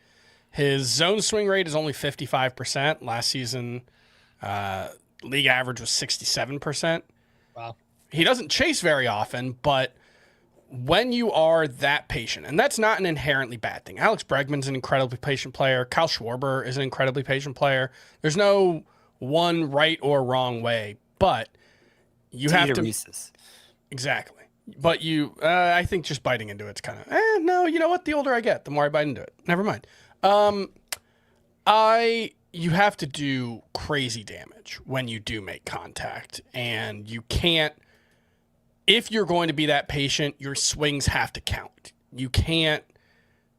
[SPEAKER 2] his zone swing rate is only 55%. Last season, league average was 67%.
[SPEAKER 1] Wow.
[SPEAKER 2] He doesn't chase very often, but when you are that patient, and that's not an inherently bad thing. Alex Bregman's an incredibly patient player. Kyle Schwarber is an incredibly patient player. There's no one right or wrong way, but you have to.
[SPEAKER 3] Reese's.
[SPEAKER 2] Exactly. But I think just biting into it's kind of, no, you know what? The older I get, the more I bite into it. Never mind. You have to do crazy damage when you do make contact, and you can't. If you're going to be that patient, your swings have to count. You can't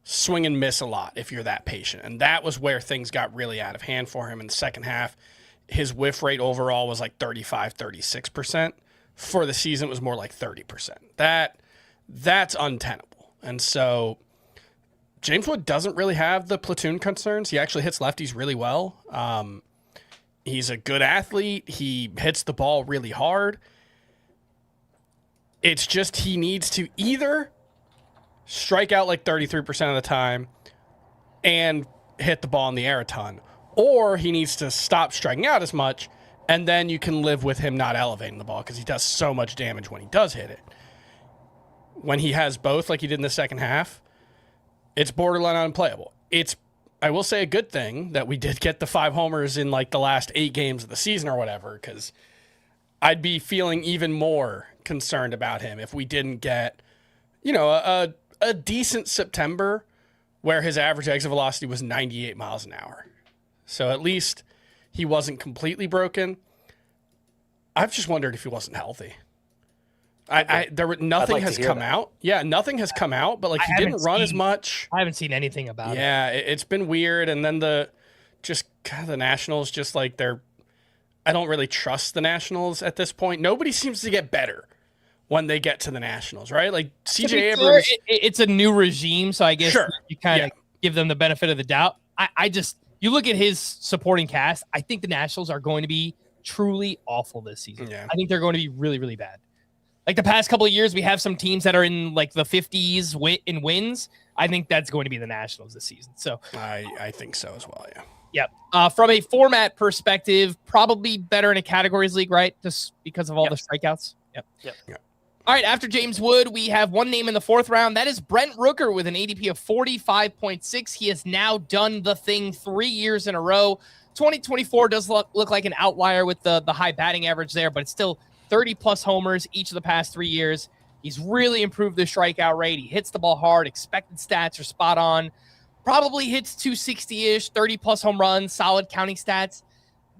[SPEAKER 2] swing and miss a lot if you're that patient. And that was where things got really out of hand for him in the second half. His whiff rate overall was like 35, 36%. For the season, it was more like 30%. That's untenable. And so James Wood doesn't really have the platoon concerns. He actually hits lefties really well. He's a good athlete. He hits the ball really hard. It's just he needs to either strike out like 33% of the time and hit the ball in the air a ton, or he needs to stop striking out as much, and then you can live with him not elevating the ball because he does so much damage when he does hit it. When he has both, like he did in the second half, it's borderline unplayable. It's, I will say, a good thing that we did get the 5 homers in like the last 8 games of the season or whatever, because I'd be feeling even more concerned about him if we didn't get, a decent September where his average exit velocity was 98 miles an hour. So at least he wasn't completely broken. I've just wondered if he wasn't healthy. Nothing has come out. Yeah, nothing has come out, but like he didn't run as much.
[SPEAKER 1] I haven't seen anything about it.
[SPEAKER 2] Yeah, it's been weird. And then the Nationals, just like I don't really trust the Nationals at this point. Nobody seems to get better when they get to the Nationals, right? Like CJ Abrams.
[SPEAKER 1] It's a new regime, so I guess
[SPEAKER 2] sure.
[SPEAKER 1] you kind of give them the benefit of the doubt. You look at his supporting cast, I think the Nationals are going to be truly awful this season.
[SPEAKER 2] Yeah.
[SPEAKER 1] I think they're going to be really, really bad. Like the past couple of years, we have some teams that are in like the 50s in wins. I think that's going to be the Nationals this season. So
[SPEAKER 2] I think so as well, yeah.
[SPEAKER 1] Yep. From a format perspective, probably better in a categories league, right? Just because of all the strikeouts. Yep. All right, after James Wood, we have one name in the 4th round. That is Brent Rooker with an ADP of 45.6. He has now done the thing 3 years in a row. 2024 does look like an outlier with the high batting average there, but it's still 30-plus homers each of the past 3 years. He's really improved the strikeout rate. He hits the ball hard. Expected stats are spot on. Probably hits 260-ish, 30-plus home runs, solid counting stats.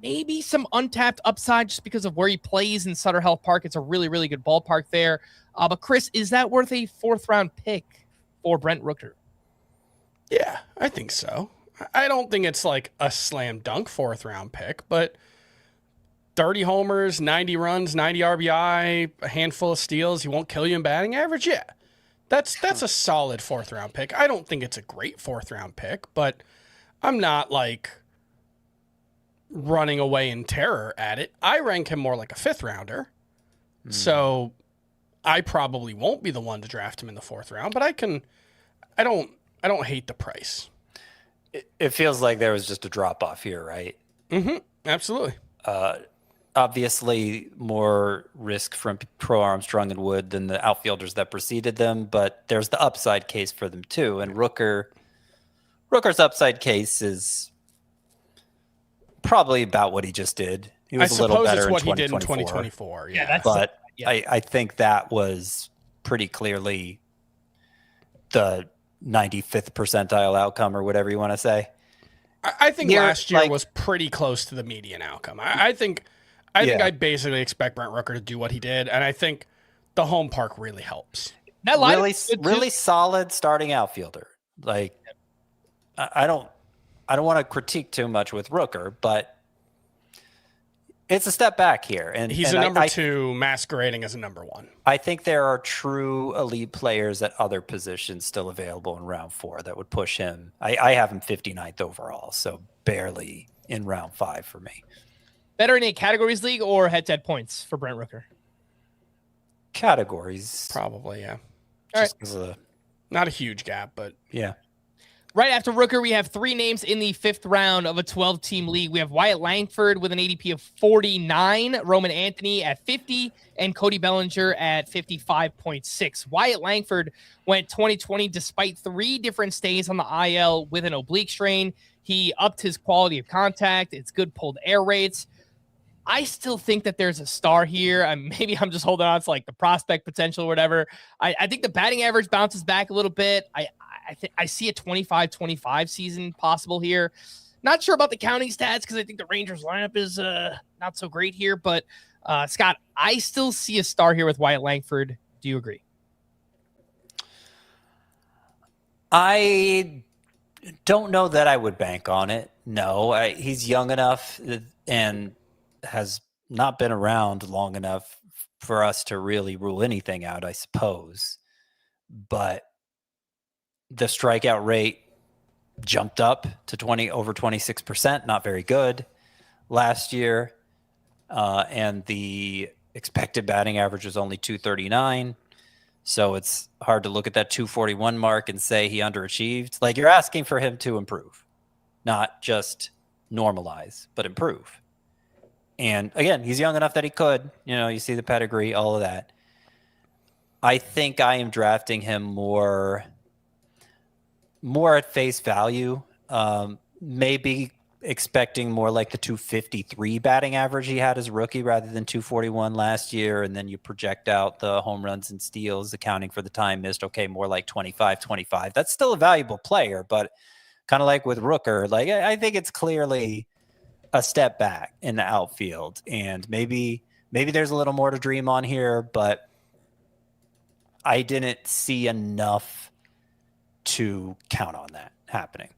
[SPEAKER 1] Maybe some untapped upside just because of where he plays in Sutter Health Park. It's a really, really good ballpark there. But Chris, is that worth a 4th-round pick for Brent Rooker?
[SPEAKER 2] Yeah, I think so. I don't think it's like a slam dunk 4th-round pick, but 30 homers, 90 runs, 90 RBI, a handful of steals. He won't kill you in batting average. Yeah, that's a solid 4th-round pick. I don't think it's a great 4th-round pick, but I'm not like running away in terror at it. I rank him more like a 5th-rounder. So I probably won't be the one to draft him in the 4th round, but I don't hate the price.
[SPEAKER 3] It feels like there was just a drop off here, right?
[SPEAKER 2] Mm-hmm. Absolutely.
[SPEAKER 3] Obviously more risk from Crow-Armstrong and Wood than the outfielders that preceded them, but there's the upside case for them too. And Rooker's upside case is probably about what he just did. He was a little better
[SPEAKER 2] it's what
[SPEAKER 3] in
[SPEAKER 2] he did in
[SPEAKER 3] 2024.
[SPEAKER 2] 2024. Yeah,
[SPEAKER 3] I think that was pretty clearly the 95th percentile outcome or whatever you want to say.
[SPEAKER 2] I think last year was pretty close to the median outcome. I think I basically expect Brent Rooker to do what he did, and I think the home park really helps.
[SPEAKER 1] That
[SPEAKER 3] really solid starting outfielder. Like I don't want to critique too much with Rooker, but It's a step back here. And
[SPEAKER 2] he's a number 2 masquerading as a number 1.
[SPEAKER 3] I think there are true elite players at other positions still available in round 4 that would push him. I have him 59th overall, so barely in round 5 for me.
[SPEAKER 1] Better in a categories league or head-to-head points for Brent Rooker?
[SPEAKER 3] Categories.
[SPEAKER 2] Probably, yeah.
[SPEAKER 1] All right.
[SPEAKER 2] Not a huge gap, but
[SPEAKER 3] yeah.
[SPEAKER 1] Right after Rooker, we have 3 names in the 5th round of a 12-team league. We have Wyatt Langford with an ADP of 49, Roman Anthony at 50, and Cody Bellinger at 55.6. Wyatt Langford went 2020 despite 3 different stays on the IL with an oblique strain. He upped his quality of contact. It's good pulled air rates. I still think that there's a star here. Maybe I'm just holding on to like the prospect potential or whatever. I think the batting average bounces back a little bit. I see a 25-25 season possible here. Not sure about the counting stats because I think the Rangers lineup is not so great here. But Scott, I still see a star here with Wyatt Langford. Do you agree?
[SPEAKER 3] I don't know that I would bank on it. No, he's young enough and has not been around long enough for us to really rule anything out, I suppose. But the strikeout rate jumped up to over 26%, not very good last year. And the expected batting average was only 239. So it's hard to look at that 241 mark and say he underachieved. Like, you're asking for him to improve, not just normalize, but improve. And again, he's young enough that he could, you see the pedigree, all of that. I think I am drafting him more at face value, maybe expecting more like the 253 batting average he had as a rookie rather than 241 last year. And then you project out the home runs and steals, accounting for the time missed. Okay, more like 25. That's still a valuable player, but kind of like with Rooker, like I think it's clearly a step back in the outfield. And maybe there's a little more to dream on here, but I didn't see enough to count on that happening.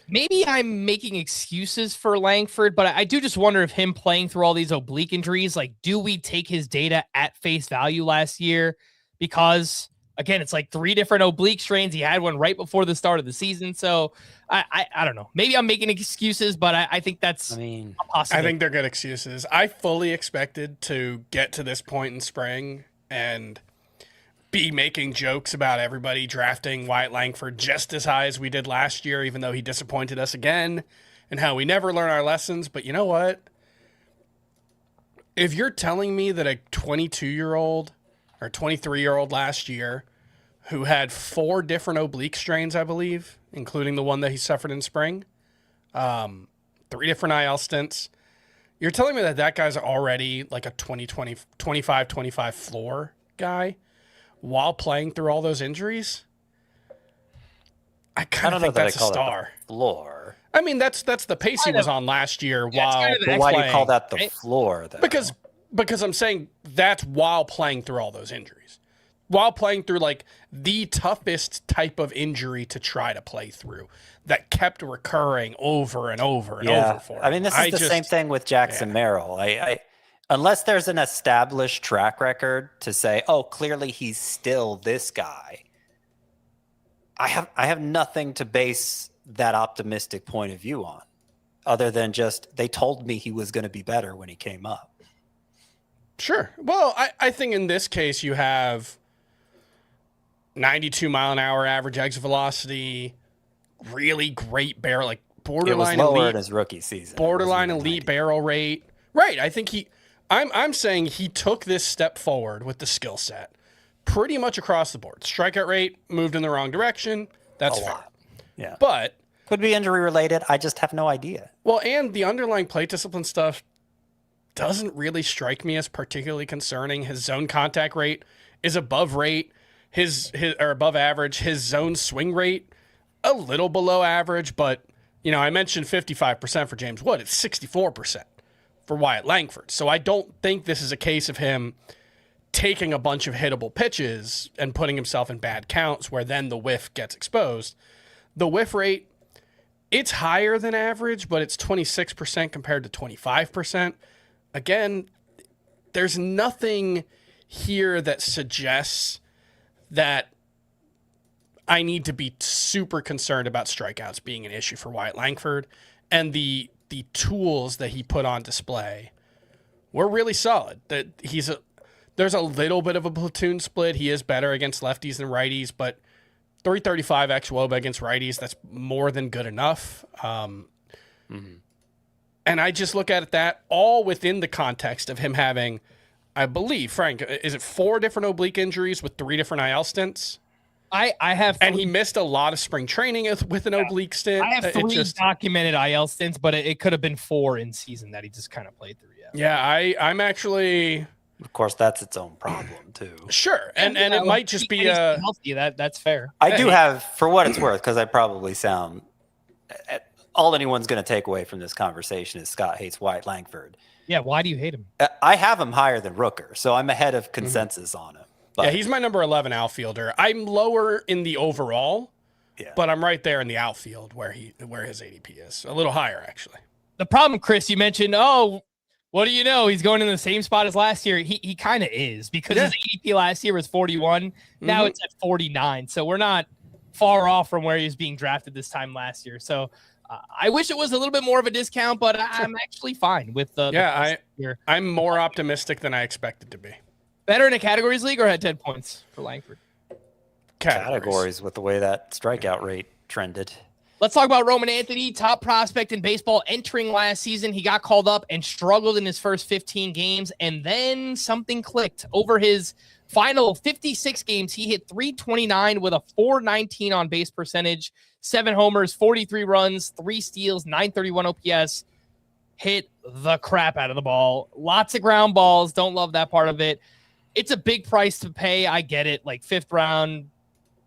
[SPEAKER 1] Maybe I'm making excuses for Langford, but I do just wonder if him playing through all these oblique injuries, like, do we take his data at face value last year? Because again, it's like 3 different oblique strains. He had one right before the start of the season. So I don't know. Maybe I'm making excuses, but I think that's a possibility.
[SPEAKER 2] I think they're good excuses. I fully expected to get to this point in spring and be making jokes about everybody drafting Wyatt Langford just as high as we did last year, even though he disappointed us again, and how we never learn our lessons. But you know what? If you're telling me that a 22-year-old or 23-year-old last year who had 4 different oblique strains, I believe, including the one that he suffered in spring, 3 different IL stints, you're telling me that guy's already like a 25 floor guy while playing through all those injuries? I kind of think that's a star.
[SPEAKER 3] Floor.
[SPEAKER 2] I mean, that's the pace he was on last year.
[SPEAKER 3] Why do you call that the floor, though?
[SPEAKER 2] Because I'm saying that's while playing through all those injuries, while playing through like the toughest type of injury to try to play through that kept recurring over and over and over for him.
[SPEAKER 3] I mean, this is the same thing with Jackson Merrill. I unless there's an established track record to say, oh, clearly he's still this guy, I have nothing to base that optimistic point of view on, other than just they told me he was going to be better when he came up.
[SPEAKER 2] Sure. Well, I think in this case you have 92 mile an hour average exit velocity, really great barrel, like borderline
[SPEAKER 3] it was lower
[SPEAKER 2] elite
[SPEAKER 3] in his rookie season.
[SPEAKER 2] Borderline elite barrel rate. Right. I think I'm saying he took this step forward with the skill set pretty much across the board. Strikeout rate moved in the wrong direction. That's fair.
[SPEAKER 3] Yeah.
[SPEAKER 2] But
[SPEAKER 3] could be injury related. I just have no idea.
[SPEAKER 2] Well, and the underlying plate discipline stuff doesn't really strike me as particularly concerning. His zone contact rate is above rate, his or above average. His zone swing rate a little below average, but I mentioned 55% for James Wood. It's 64% for Wyatt Langford. So I don't think this is a case of him taking a bunch of hittable pitches and putting himself in bad counts where then the whiff gets exposed. The whiff rate, it's higher than average, but it's 26% compared to 25%. again, there's nothing here that suggests that I need to be super concerned about strikeouts being an issue for Wyatt Langford, and the tools that he put on display were really solid. That there's a little bit of a platoon split. He is better against lefties than righties, but 335 xWOBA against righties, that's more than good enough. And I just look at that all within the context of him having, I believe, Frank, is it 4 different oblique injuries with 3 different IL stints?
[SPEAKER 1] I have,
[SPEAKER 2] and he missed a lot of spring training with an oblique stint.
[SPEAKER 1] I have 3 documented IL stints, but it could have been 4 in season that he just kind of played through.
[SPEAKER 2] Yeah, I'm actually.
[SPEAKER 3] Of course, that's its own problem too.
[SPEAKER 2] Sure, and it might just be
[SPEAKER 1] healthy. That's fair.
[SPEAKER 3] I do have, for what it's worth, because I probably sound. All anyone's going to take away from this conversation is Scott hates Wyatt Langford.
[SPEAKER 1] Yeah, why do you hate him?
[SPEAKER 3] I have him higher than Rooker, so I'm ahead of consensus on him. But,
[SPEAKER 2] yeah, he's my number 11 outfielder. I'm lower in the overall, but I'm right there in the outfield where his ADP is. A little higher, actually.
[SPEAKER 1] The problem, Chris, you mentioned, what do you know? He's going in the same spot as last year. He kind of is, because his ADP last year was 41. Now it's at 49. So we're not far off from where he was being drafted this time last year. So I wish it was a little bit more of a discount, but I'm actually fine with the
[SPEAKER 2] I'm more optimistic than I expected to be.
[SPEAKER 1] Better in a categories league or had 10 points for Langford?
[SPEAKER 3] Categories with the way that strikeout rate trended.
[SPEAKER 1] Let's talk about Roman Anthony, top prospect in baseball entering last season. He got called up and struggled in his first 15 games, and then something clicked. Over his final 56 games, he hit .329 with a .419 on base percentage, 7 homers, 43 runs, 3 steals, .931 OPS. Hit the crap out of the ball. Lots of ground balls. Don't love that part of it. It's a big price to pay. I get it. Like 5th round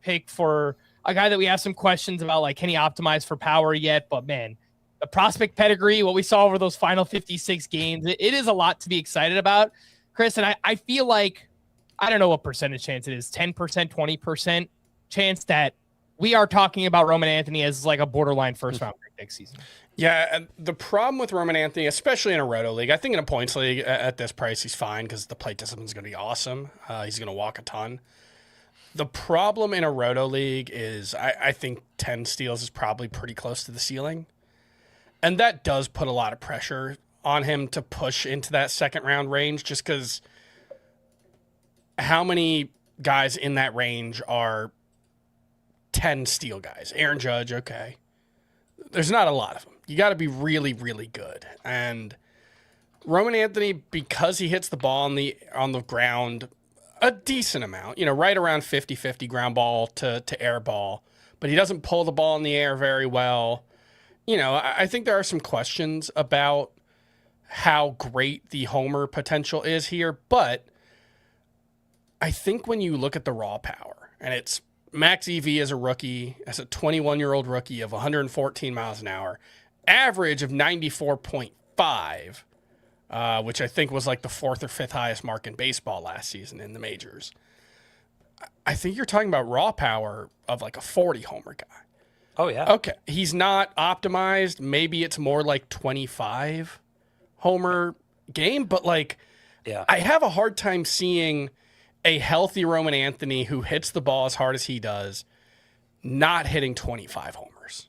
[SPEAKER 1] pick for a guy that we have some questions about, like, can he optimize for power yet? But man, the prospect pedigree, what we saw over those final 56 games, it is a lot to be excited about, Chris. And I feel like, I don't know what percentage chance it is, 10%, 20% chance that we are talking about Roman Anthony as like a borderline first round pick next season.
[SPEAKER 2] Yeah, and the problem with Roman Anthony, especially in a roto league, I think in a points league at this price, he's fine because the plate discipline is going to be awesome. He's going to walk a ton. The problem in a roto league is I think 10 steals is probably pretty close to the ceiling. And that does put a lot of pressure on him to push into that second round range, just because how many guys in that range are 10 steal guys? Aaron Judge, okay. There's not a lot of them. You got to be really, really good. And Roman Anthony, because he hits the ball on the ground a decent amount, right around 50-50 ground ball to air ball, but he doesn't pull the ball in the air very well. I think there are some questions about how great the homer potential is here, but I think when you look at the raw power, and it's max EV as a rookie, as a 21-year-old rookie of 114 miles an hour, average of 94.5, which I think was like the 4th or 5th highest mark in baseball last season in the majors. I think you're talking about raw power of like a 40 homer guy.
[SPEAKER 3] Oh, yeah.
[SPEAKER 2] Okay. He's not optimized. Maybe it's more like 25 homer game, but I have a hard time seeing a healthy Roman Anthony who hits the ball as hard as he does not hitting 25 homers.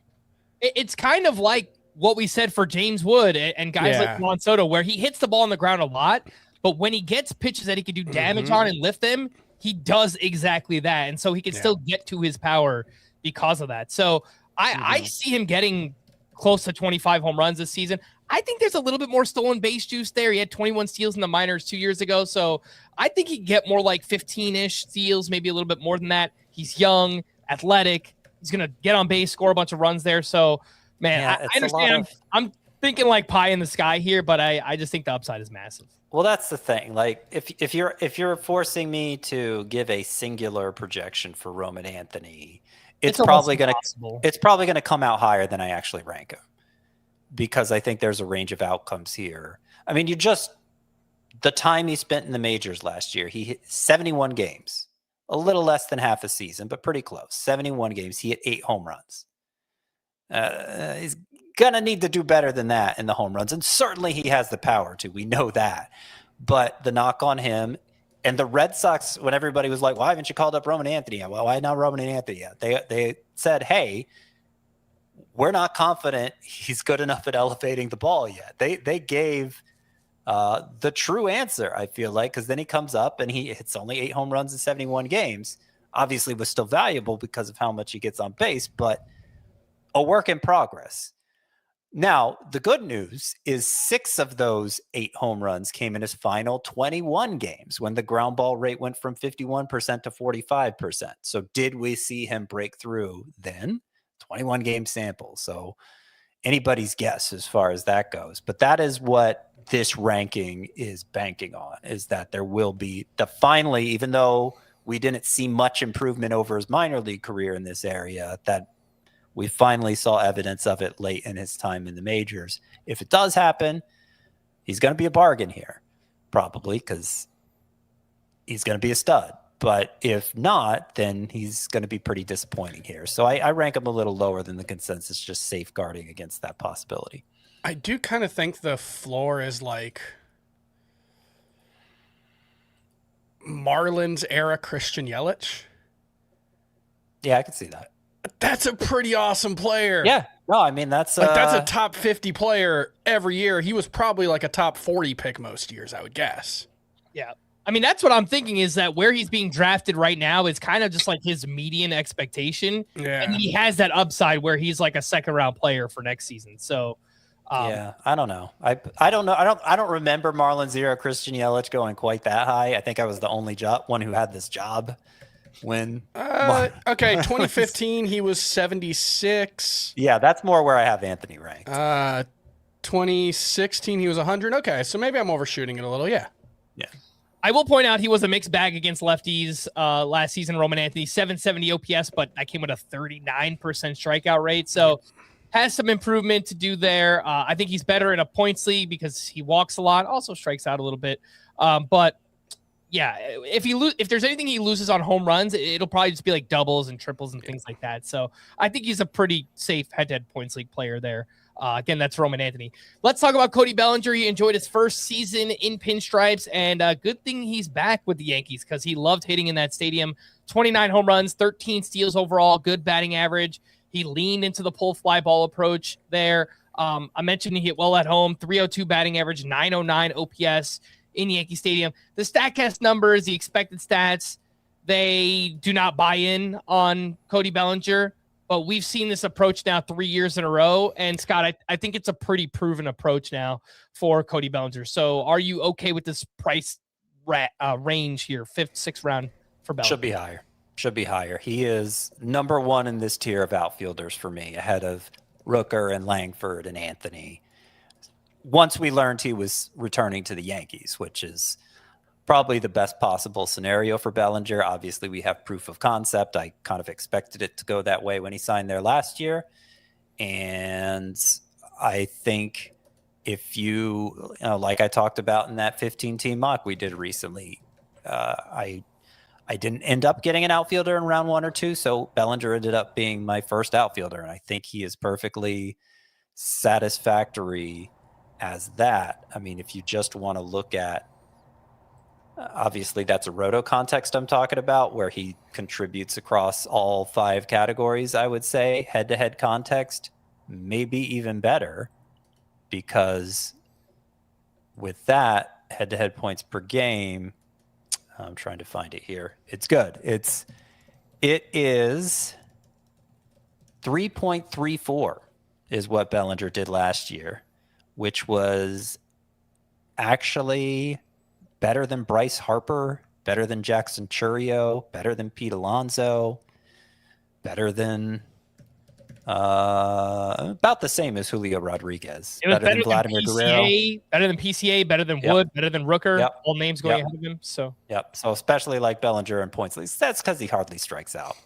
[SPEAKER 1] It's kind of like what we said for James Wood and guys like Juan Soto, where he hits the ball on the ground a lot, but when he gets pitches that he can do damage on and lift them, he does exactly that. And so he can still get to his power because of that. So I see him getting close to 25 home runs this season. I think there's a little bit more stolen base juice there. He had 21 steals in the minors 2 years ago. So I think he can get more like 15-ish steals, maybe a little bit more than that. He's young, athletic. He's going to get on base, score a bunch of runs there. So, man, I understand. I'm thinking like pie in the sky here, but I just think the upside is massive.
[SPEAKER 3] Well, that's the thing. Like, if you're forcing me to give a singular projection for Roman Anthony, it's probably going to come out higher than I actually rank him, because I think there's a range of outcomes here. I mean, the time he spent in the majors last year, he hit 71 games, a little less than half a season, but pretty close. 71 games, he hit 8 home runs. He's going to need to do better than that in the home runs. And certainly he has the power to. We know that. But the knock on him and the Red Sox, when everybody was like, why haven't you called up Roman Anthony yet? Well, why not Roman Anthony yet? They said, hey, we're not confident he's good enough at elevating the ball yet. They gave the true answer, I feel like, because then he comes up and he hits only 8 home runs in 71 games. Obviously was still valuable because of how much he gets on base, but a work in progress. Now, the good news is 6 of those 8 home runs came in his final 21 games when the ground ball rate went from 51% to 45%. So did we see him break through then? 21 game sample. So anybody's guess as far as that goes. But that is what this ranking is banking on, is that there will be finally, even though we didn't see much improvement over his minor league career in this area, that we finally saw evidence of it late in his time in the majors. If it does happen, he's going to be a bargain here, probably, because he's going to be a stud. But if not, then he's going to be pretty disappointing here. So I rank him a little lower than the consensus, just safeguarding against that possibility.
[SPEAKER 2] I do kind of think the floor is like Marlins era Christian Yelich.
[SPEAKER 3] Yeah, I can see that.
[SPEAKER 2] That's a pretty awesome player.
[SPEAKER 3] Yeah. No, I mean, that's
[SPEAKER 2] a top 50 player every year. He was probably like a top 40 pick most years, I would guess.
[SPEAKER 1] Yeah. I mean, that's what I'm thinking, is that where he's being drafted right now is kind of just like his median expectation.
[SPEAKER 2] Yeah.
[SPEAKER 1] And he has that upside where he's like a second round player for next season. So,
[SPEAKER 3] yeah, I don't know. I don't know. I don't remember Marlins era Christian Yelich going quite that high. I think I was the only one who had this job when.
[SPEAKER 2] Okay, 2015 he was 76.
[SPEAKER 3] Yeah, that's more where I have Anthony ranked.
[SPEAKER 2] 2016 he was 100. Okay, so maybe I'm overshooting it a little. Yeah.
[SPEAKER 3] Yeah.
[SPEAKER 1] I will point out he was a mixed bag against lefties last season. Roman Anthony, 770 OPS, but that came with a 39% strikeout rate. So has some improvement to do there. I think he's better in a points league because he walks a lot, also strikes out a little bit. But yeah, if there's anything he loses on home runs, it'll probably just be like doubles and triples and things like that. So I think he's a pretty safe head-to-head points league player there. Again, that's Roman Anthony. Let's talk about Cody Bellinger. He enjoyed his first season in pinstripes, and good thing he's back with the Yankees because he loved hitting in that stadium. 29 home runs, 13 steals overall, good batting average. He leaned into the pull fly ball approach there. I mentioned he hit well at home, 302 batting average, 909 OPS in Yankee Stadium. The StatCast numbers, the expected stats, they do not buy in on Cody Bellinger. But we've seen this approach now 3 years in a row. And, Scott, I think it's a pretty proven approach now for Cody Bellinger. So are you okay with this price range here, 5th, 6th round for Bellinger?
[SPEAKER 3] Should be higher. He is number 1 in this tier of outfielders for me, ahead of Rooker and Langford and Anthony. Once we learned he was returning to the Yankees, which is probably the best possible scenario for Bellinger. Obviously, we have proof of concept. I kind of expected it to go that way when he signed there last year. And I think if you know, like I talked about in that 15-team mock we did recently, I didn't end up getting an outfielder in round 1 or 2, so Bellinger ended up being my first outfielder, and I think he is perfectly satisfactory as that. I mean, if you just want to look at, obviously that's a roto context I'm talking about, where he contributes across all 5 categories, I would say. Head-to-head context, maybe even better, because with that, head-to-head points per game, I'm trying to find it here. It's good. It is 3.34 is what Bellinger did last year, which was actually better than Bryce Harper, better than Jackson Chourio, better than Pete Alonso, better than about the same as Julio Rodriguez.
[SPEAKER 1] Better than Vladimir Guerrero. Better than PCA, better than Wood, better than Rooker.
[SPEAKER 3] Yep.
[SPEAKER 1] All names going ahead of him. So
[SPEAKER 3] especially like Bellinger in points leagues. That's because he hardly strikes out.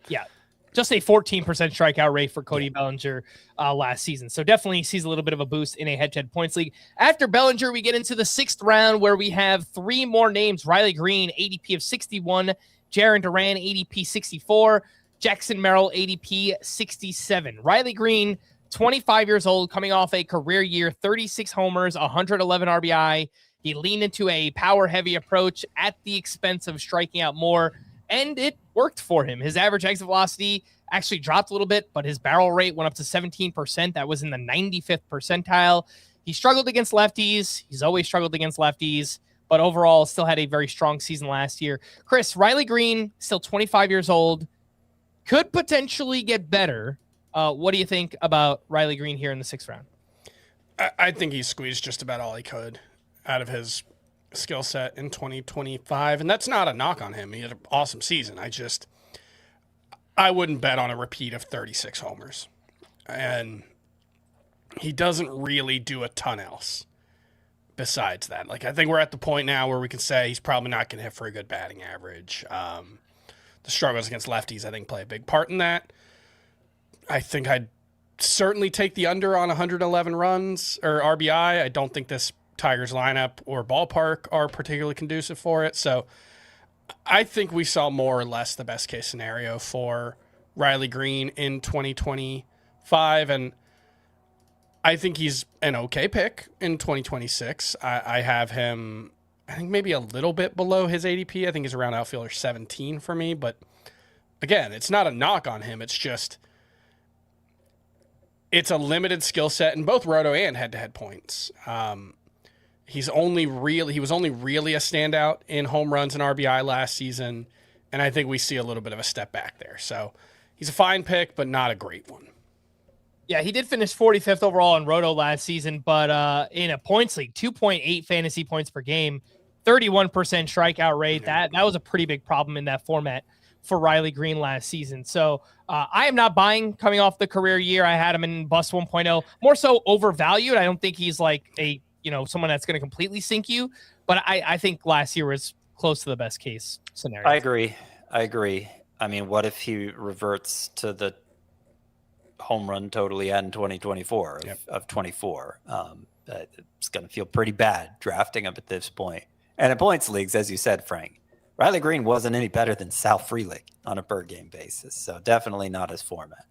[SPEAKER 1] Yeah. Just a 14% strikeout rate for Cody Bellinger last season. So definitely sees a little bit of a boost in a head-to-head points league. After Bellinger, we get into the 6th round where we have 3 more names. Riley Greene, ADP of 61. Jarren Duran, ADP 64. Jackson Merrill, ADP 67. Riley Greene, 25 years old, coming off a career year, 36 homers, 111 RBI. He leaned into a power-heavy approach at the expense of striking out more, and it worked for him. His average exit velocity actually dropped a little bit, but his barrel rate went up to 17%. That was in the 95th percentile. He struggled against lefties. He's always struggled against lefties, but overall still had a very strong season last year. Chris, Riley Greene, still 25 years old, could potentially get better. What do you think about Riley Greene here in the 6th round?
[SPEAKER 2] I think he squeezed just about all he could out of his skill set in 2025, and that's not a knock on him. He had an awesome season. I wouldn't bet on a repeat of 36 homers, and he doesn't really do a ton else besides that. Like, I think we're at the point now where we can say he's probably not going to hit for a good batting average. The struggles against lefties, I think, play a big part in that. I think I'd certainly take the under on 111 runs or RBI. I don't think this Tigers lineup or ballpark are particularly conducive for it. So I think we saw more or less the best case scenario for Riley Greene in 2025. And I think he's an okay pick in 2026. I have him, I think, maybe a little bit below his ADP. I think he's around outfielder 17 for me. But again, it's not a knock on him. It's just, it's a limited skill set in both roto and head-to-head points. He was only really a standout in home runs and RBI last season, and I think we see a little bit of a step back there. So he's a fine pick, but not a great one.
[SPEAKER 1] Yeah, he did finish 45th overall in roto last season, but in a points league, 2.8 fantasy points per game, 31% strikeout rate. That was a pretty big problem in that format for Riley Greene last season. So I am not buying coming off the career year. I had him in Bust 1.0, more so overvalued. I don't think he's like someone that's going to completely sink you, but I think last year was close to the best case scenario.
[SPEAKER 3] I agree. I mean, what if he reverts to the home run totally in 2024 of 24? It's going to feel pretty bad drafting him at this point. And in points leagues, as you said, Frank, Riley Greene wasn't any better than Sal Frelick on a per game basis. So definitely not his format.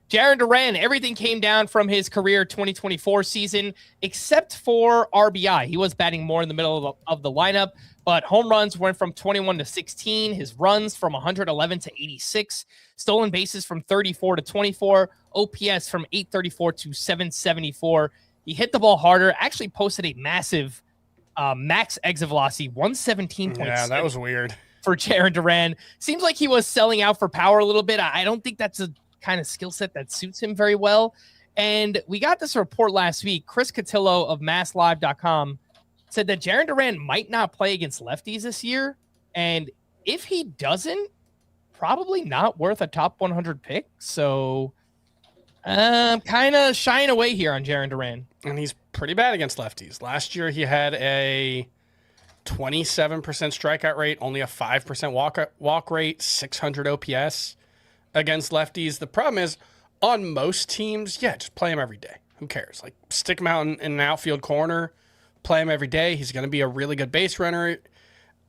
[SPEAKER 1] Jarren Duran, everything came down from his career 2024 season, except for RBI. He was batting more in the middle of the lineup, but home runs went from 21 to 16. His runs from 111 to 86. Stolen bases from 34 to 24. OPS from 834 to 774. He hit the ball harder, actually posted a massive max exit velocity, 117.6.
[SPEAKER 2] Yeah, that was weird.
[SPEAKER 1] For Jarren Duran. Seems like he was selling out for power a little bit. I don't think that's a kind of skill set that suits him very well. And we got this report last week. Chris Cotillo of MassLive.com said that Jarren Duran might not play against lefties this year. And if he doesn't, probably not worth a top 100 pick. So I'm kind of shying away here on Jarren Duran.
[SPEAKER 2] And he's pretty bad against lefties. Last year, he had a 27% strikeout rate, only a 5% walk rate, 600 OPS against lefties. The problem is, on most teams, just play him every day. Who cares? Like, stick him out in an outfield corner, play him every day. He's going to be a really good base runner.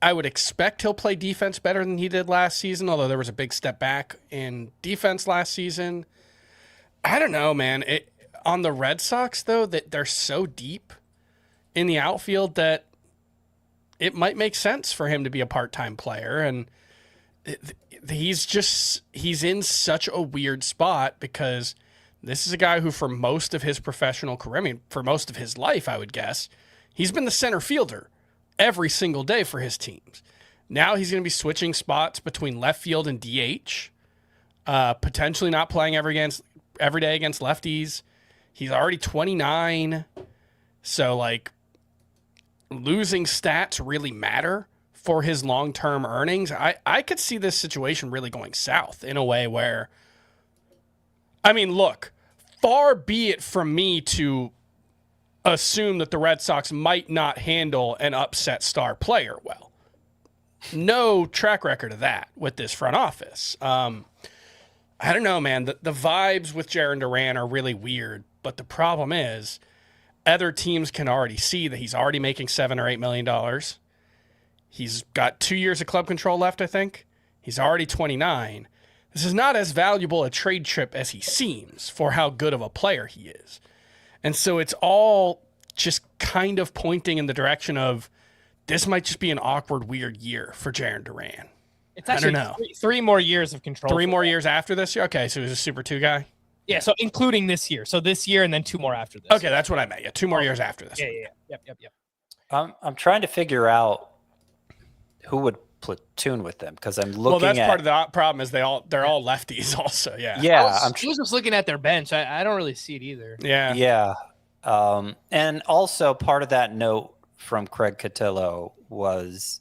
[SPEAKER 2] I would expect he'll play defense better than he did last season, although there was a big step back in defense last season. I don't know, man. On the Red Sox, though, that they're so deep in the outfield that it might make sense for him to be a part-time player. And he's in such a weird spot because this is a guy who, for most of his professional career, for most of his life, I would guess, he's been the center fielder every single day for his teams. Now he's going to be switching spots between left field and DH, potentially not playing every day against lefties. He's already 29. So, like, losing stats really matter for his long-term earnings. I could see this situation really going south in a way where, look, far be it from me to assume that the Red Sox might not handle an upset star player well. No track record of that with this front office. I don't know, man. The vibes with Jarren Duran are really weird, but the problem is other teams can already see that he's already making $7 or $8 million. He's got 2 years of club control left, I think. He's already 29. this is not as valuable a trade chip as he seems for how good of a player he is. And so it's all just kind of pointing in the direction of this might just be an awkward, weird year for Jarren Duran.
[SPEAKER 1] It's actually
[SPEAKER 2] I don't know.
[SPEAKER 1] three more years of control.
[SPEAKER 2] 3 more years after this year? Okay, so he's a Super 2 guy?
[SPEAKER 1] Yeah, so including this year. So this year and then 2 more after this.
[SPEAKER 2] Okay, that's what I meant. Yeah, 2 more years after this.
[SPEAKER 1] Yeah. Yep.
[SPEAKER 3] I'm trying to figure out who would platoon with them because I'm looking.
[SPEAKER 2] Well, that's
[SPEAKER 3] at,
[SPEAKER 2] part of the problem is they're all lefties also. Yeah.
[SPEAKER 3] Yeah,
[SPEAKER 1] I was just looking at their bench. I don't really see it either.
[SPEAKER 2] Yeah.
[SPEAKER 3] Yeah. And also part of that note from Craig Cotillo was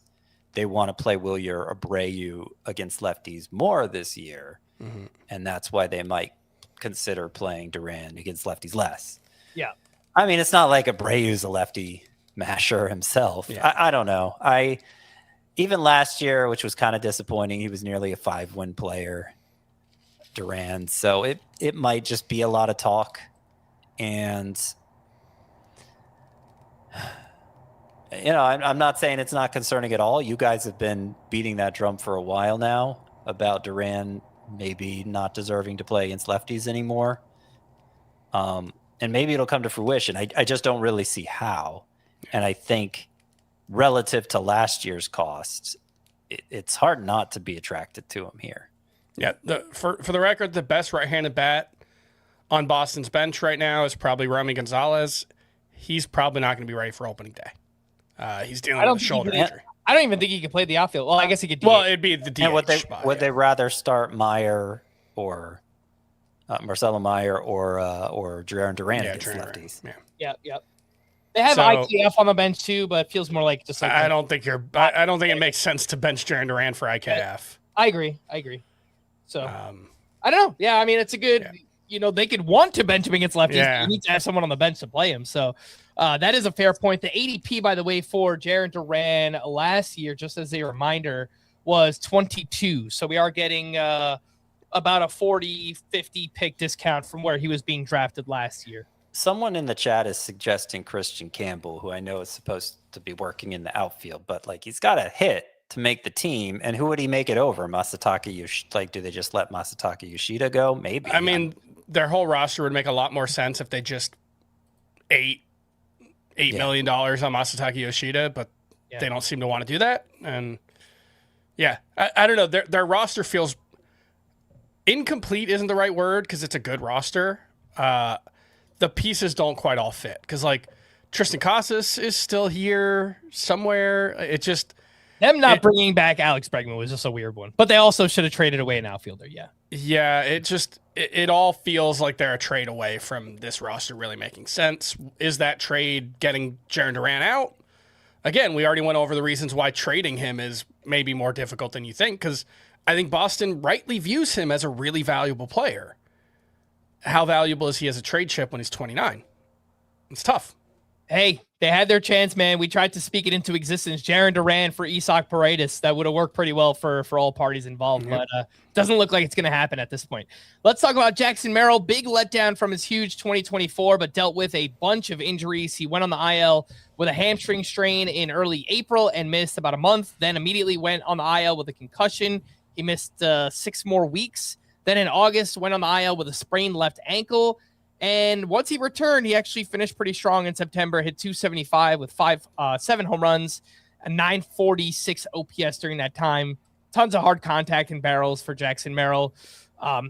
[SPEAKER 3] they want to play Wilyer Abreu against lefties more this year.
[SPEAKER 2] Mm-hmm.
[SPEAKER 3] And that's why they might consider playing Duran against lefties less.
[SPEAKER 1] Yeah.
[SPEAKER 3] I mean, it's not like Abreu's a lefty masher himself.
[SPEAKER 2] Yeah.
[SPEAKER 3] I don't know. Even last year, which was kind of disappointing, he was nearly a 5-win player, Duran. So it might just be a lot of talk. And, I'm not saying it's not concerning at all. You guys have been beating that drum for a while now about Duran maybe not deserving to play against lefties anymore. And maybe it'll come to fruition. I just don't really see how. And I think relative to last year's costs, it's hard not to be attracted to him here.
[SPEAKER 2] Yeah. For the record, the best right-handed bat on Boston's bench right now is probably Romy Gonzalez. He's probably not going to be ready for opening day. He's dealing with a shoulder injury.
[SPEAKER 1] I don't even think he could play the outfield. Well, I guess he could.
[SPEAKER 2] Well, it'd be the DH
[SPEAKER 3] And
[SPEAKER 2] spot.
[SPEAKER 3] would they rather start Meyer or Marcelo Meyer or Jarren Duran against lefties?
[SPEAKER 2] Yeah.
[SPEAKER 1] Yep. They have IKF on the bench too, but it feels more like just like
[SPEAKER 2] I don't think it makes sense to bench Jarren Duran for IKF.
[SPEAKER 1] I agree. So I don't know. Yeah, I mean it's a good. Yeah. They could want to bench him against lefties.
[SPEAKER 2] Yeah.
[SPEAKER 1] You need to have someone on the bench to play him. So that is a fair point. The ADP, by the way, for Jarren Duran last year, just as a reminder, was 22. So we are getting about a 40-50 pick discount from where he was being drafted last year.
[SPEAKER 3] Someone in the chat is suggesting Christian Campbell, who I know is supposed to be working in the outfield, but he's got to hit to make the team. And who would he make it over? Masataka Yoshida? Do they just let Masataka Yoshida go? Maybe.
[SPEAKER 2] I mean, their whole roster would make a lot more sense if they just $8 million on Masataka Yoshida, but they don't seem to want to do that. And I don't know. Their roster feels incomplete. Isn't the right word because it's a good roster. The pieces don't quite all fit because Tristan Casas is still here somewhere. It just
[SPEAKER 1] them not bringing back Alex Bregman was just a weird one, but they also should have traded away an outfielder.
[SPEAKER 2] Yeah. It all feels like they're a trade away from this roster really making sense. Is that trade getting Jarren Duran out? Again, we already went over the reasons why trading him is maybe more difficult than you think because I think Boston rightly views him as a really valuable player. How valuable is he as a trade chip when he's 29? It's tough.
[SPEAKER 1] Hey, they had their chance, man. We tried to speak it into existence. Jarren Duran for Isak Paredes. That would have worked pretty well for all parties involved, but doesn't look like it's going to happen at this point. Let's talk about Jackson Merrill. Big letdown from his huge 2024, but dealt with a bunch of injuries. He went on the IL with a hamstring strain in early April and missed about a month, then immediately went on the IL with a concussion. He missed 6 more weeks. Then in August, went on the IL with a sprained left ankle. And once he returned, he actually finished pretty strong in September, hit 275 with 7 home runs, a 946 OPS during that time. Tons of hard contact and barrels for Jackson Merrill.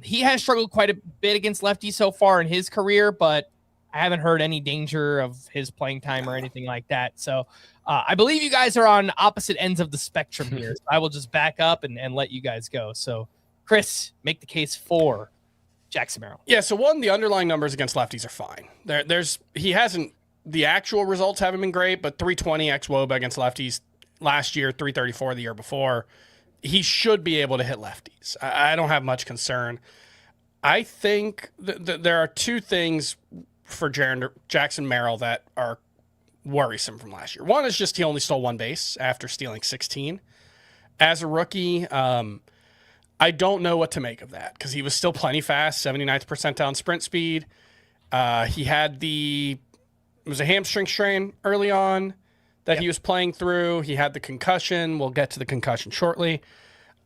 [SPEAKER 1] He has struggled quite a bit against lefties so far in his career, but I haven't heard any danger of his playing time or anything like that. So I believe you guys are on opposite ends of the spectrum here. So I will just back up and let you guys go. So Chris, make the case for Jackson Merrill.
[SPEAKER 2] Yeah, so the underlying numbers against lefties are fine. The actual results haven't been great, but 320 ex-WOBA against lefties last year, 334 the year before. He should be able to hit lefties. I don't have much concern. I think there are 2 things for Jackson Merrill that are worrisome from last year. One is just he only stole 1 base after stealing 16. As a rookie, I don't know what to make of that because he was still plenty fast, 79th percentile in sprint speed. He had it was a hamstring strain early on that he was playing through. He had the concussion. We'll get to the concussion shortly.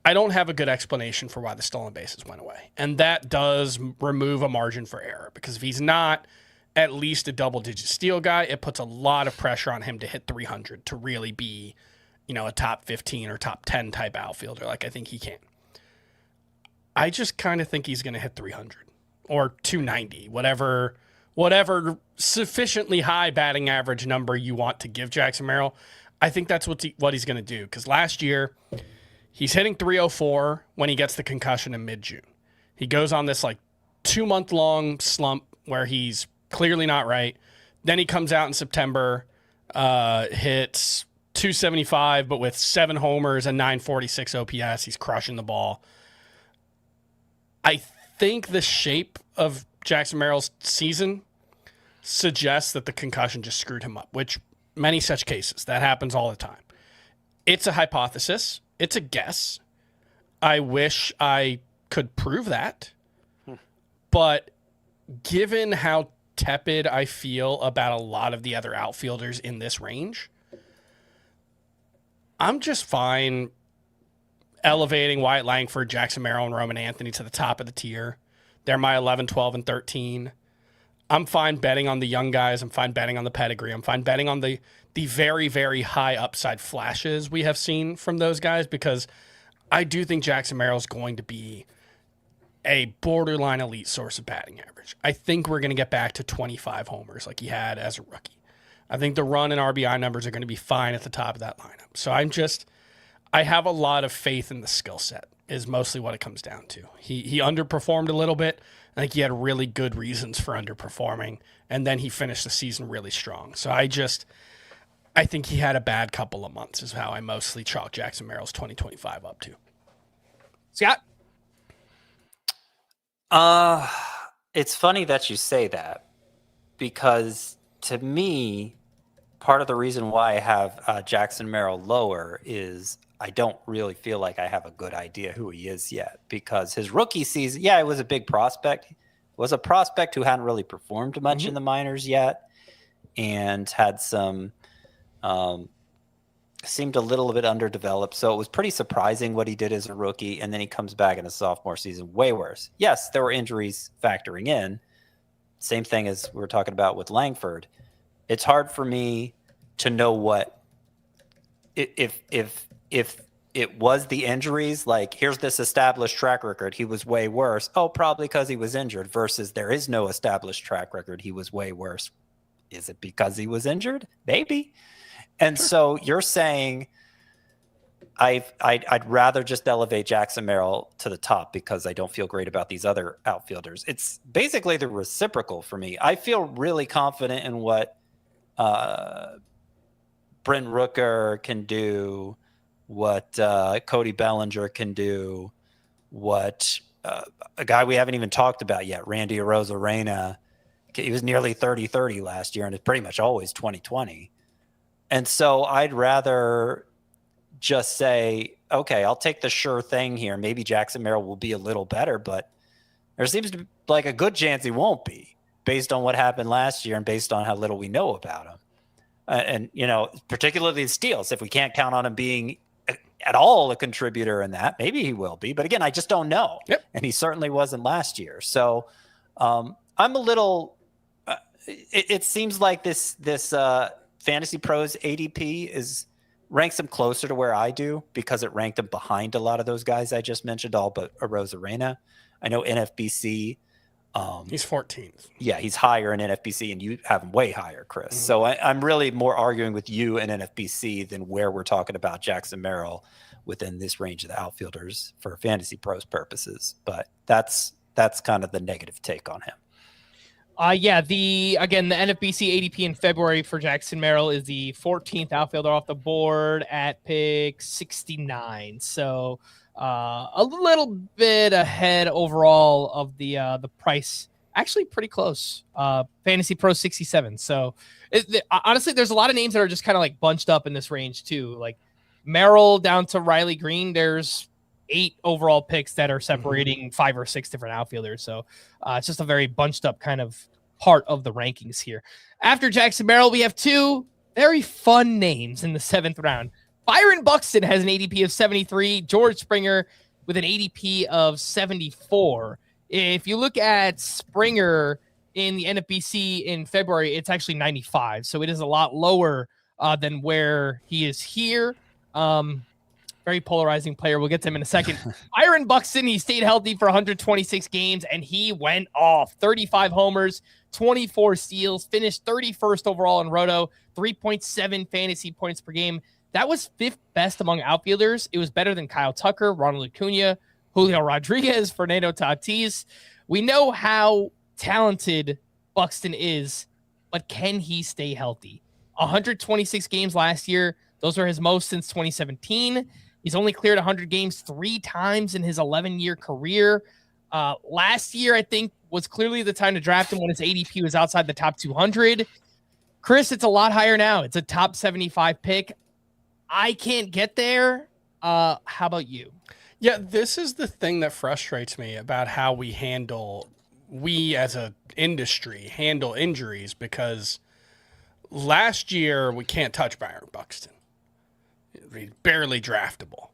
[SPEAKER 2] I don't have a good explanation for why the stolen bases went away. And that does remove a margin for error, because if he's not at least a double-digit steal guy, it puts a lot of pressure on him to hit 300 to really be, a top 15 or top 10 type outfielder like I think he can. I just kind of think he's going to hit 300 or 290, whatever sufficiently high batting average number you want to give Jackson Merrill. I think that's what he's going to do, because last year he's hitting 304 when he gets the concussion in mid-June. He goes on this 2-month-long slump where he's clearly not right. Then he comes out in September, hits 275, but with 7 homers and 946 OPS. He's crushing the ball. I think the shape of Jackson Merrill's season suggests that the concussion just screwed him up, which many such cases, that happens all the time. It's a hypothesis. It's a guess. I wish I could prove that. But given how tepid I feel about a lot of the other outfielders in this range, I'm just fine elevating Wyatt, Langford, Jackson Merrill, and Roman Anthony to the top of the tier. They're my 11, 12, and 13. I'm fine betting on the young guys. I'm fine betting on the pedigree. I'm fine betting on the very, very high upside flashes we have seen from those guys, because I do think Jackson Merrill is going to be a borderline elite source of batting average. I think we're going to get back to 25 homers like he had as a rookie. I think the run and RBI numbers are going to be fine at the top of that lineup. So I have a lot of faith in the skill set is mostly what it comes down to. He underperformed a little bit. I think he had really good reasons for underperforming, and then he finished the season really strong. So I think he had a bad couple of months is how I mostly chalk Jackson Merrill's 2025 up to.
[SPEAKER 1] Scott?
[SPEAKER 3] It's funny that you say that, because to me, part of the reason why I have Jackson Merrill lower is I don't really feel like I have a good idea who he is yet, because his rookie season, it was a big prospect. It was a prospect who hadn't really performed much in the minors yet, and had some seemed a little bit underdeveloped. So it was pretty surprising what he did as a rookie. And then he comes back in a sophomore season way worse. Yes, there were injuries factoring in. Same thing as we were talking about with Langford. It's hard for me to know what if it was the injuries, like here's this established track record, he was way worse. Oh, probably because he was injured, versus there is no established track record, he was way worse. Is it because he was injured? Maybe. And so you're saying I'd rather just elevate Jackson Merrill to the top because I don't feel great about these other outfielders. It's basically the reciprocal for me. I feel really confident in what Brent Rooker can do, what Cody Bellinger can do, what a guy we haven't even talked about yet, Randy Arozarena. He was nearly 30-30 last year, and it's pretty much always 20-20. And so I'd rather just say, okay, I'll take the sure thing here. Maybe Jackson Merrill will be a little better, but there seems to be like a good chance he won't be, based on what happened last year and based on how little we know about him. And, particularly the steals, if we can't count on him being at all a contributor in that, maybe he will be. But again, I just don't know.
[SPEAKER 2] Yep.
[SPEAKER 3] And he certainly wasn't last year. So I'm a little, it seems like this Fantasy Pros ADP ranks him closer to where I do, because it ranked him behind a lot of those guys I just mentioned, all but Arozarena. I know NFBC.
[SPEAKER 2] He's 14th.
[SPEAKER 3] Yeah, he's higher in NFBC, and you have him way higher, Chris. Mm-hmm. So I'm really more arguing with you in NFBC than where we're talking about Jackson Merrill within this range of the outfielders for Fantasy Pros purposes. But that's kind of the negative take on him.
[SPEAKER 1] The NFBC ADP in February for Jackson Merrill is the 14th outfielder off the board at pick 69. So a little bit ahead overall of the price. Actually, pretty close. Fantasy Pro 67. So honestly, there's a lot of names that are just kind of like bunched up in this range too. Like Merrill down to Riley Greene. There's 8 overall picks that are separating 5 or 6 different outfielders. So it's just a very bunched up kind of part of the rankings here. After Jackson Merrill, we have 2 very fun names in the 7th round. Byron Buxton has an ADP of 73. George Springer with an ADP of 74. If you look at Springer in the NFBC in February, it's actually 95. So it is a lot lower than where he is here. Very polarizing player. We'll get to him in a second. Byron Buxton, he stayed healthy for 126 games, and he went off. 35 homers, 24 steals, finished 31st overall in Roto, 3.7 fantasy points per game. That was 5th best among outfielders. It was better than Kyle Tucker, Ronald Acuña, Julio Rodriguez, Fernando Tatis. We know how talented Buxton is, but can he stay healthy? 126 games last year. Those are his most since 2017. He's only cleared 100 games 3 times in his 11-year career. Last year, I think, was clearly the time to draft him when his ADP was outside the top 200. Chris, it's a lot higher now. It's a top 75 pick. I can't get there. How about you?
[SPEAKER 2] Yeah, this is the thing that frustrates me about how we as an industry handle injuries, because last year we can't touch Byron Buxton. He's barely draftable.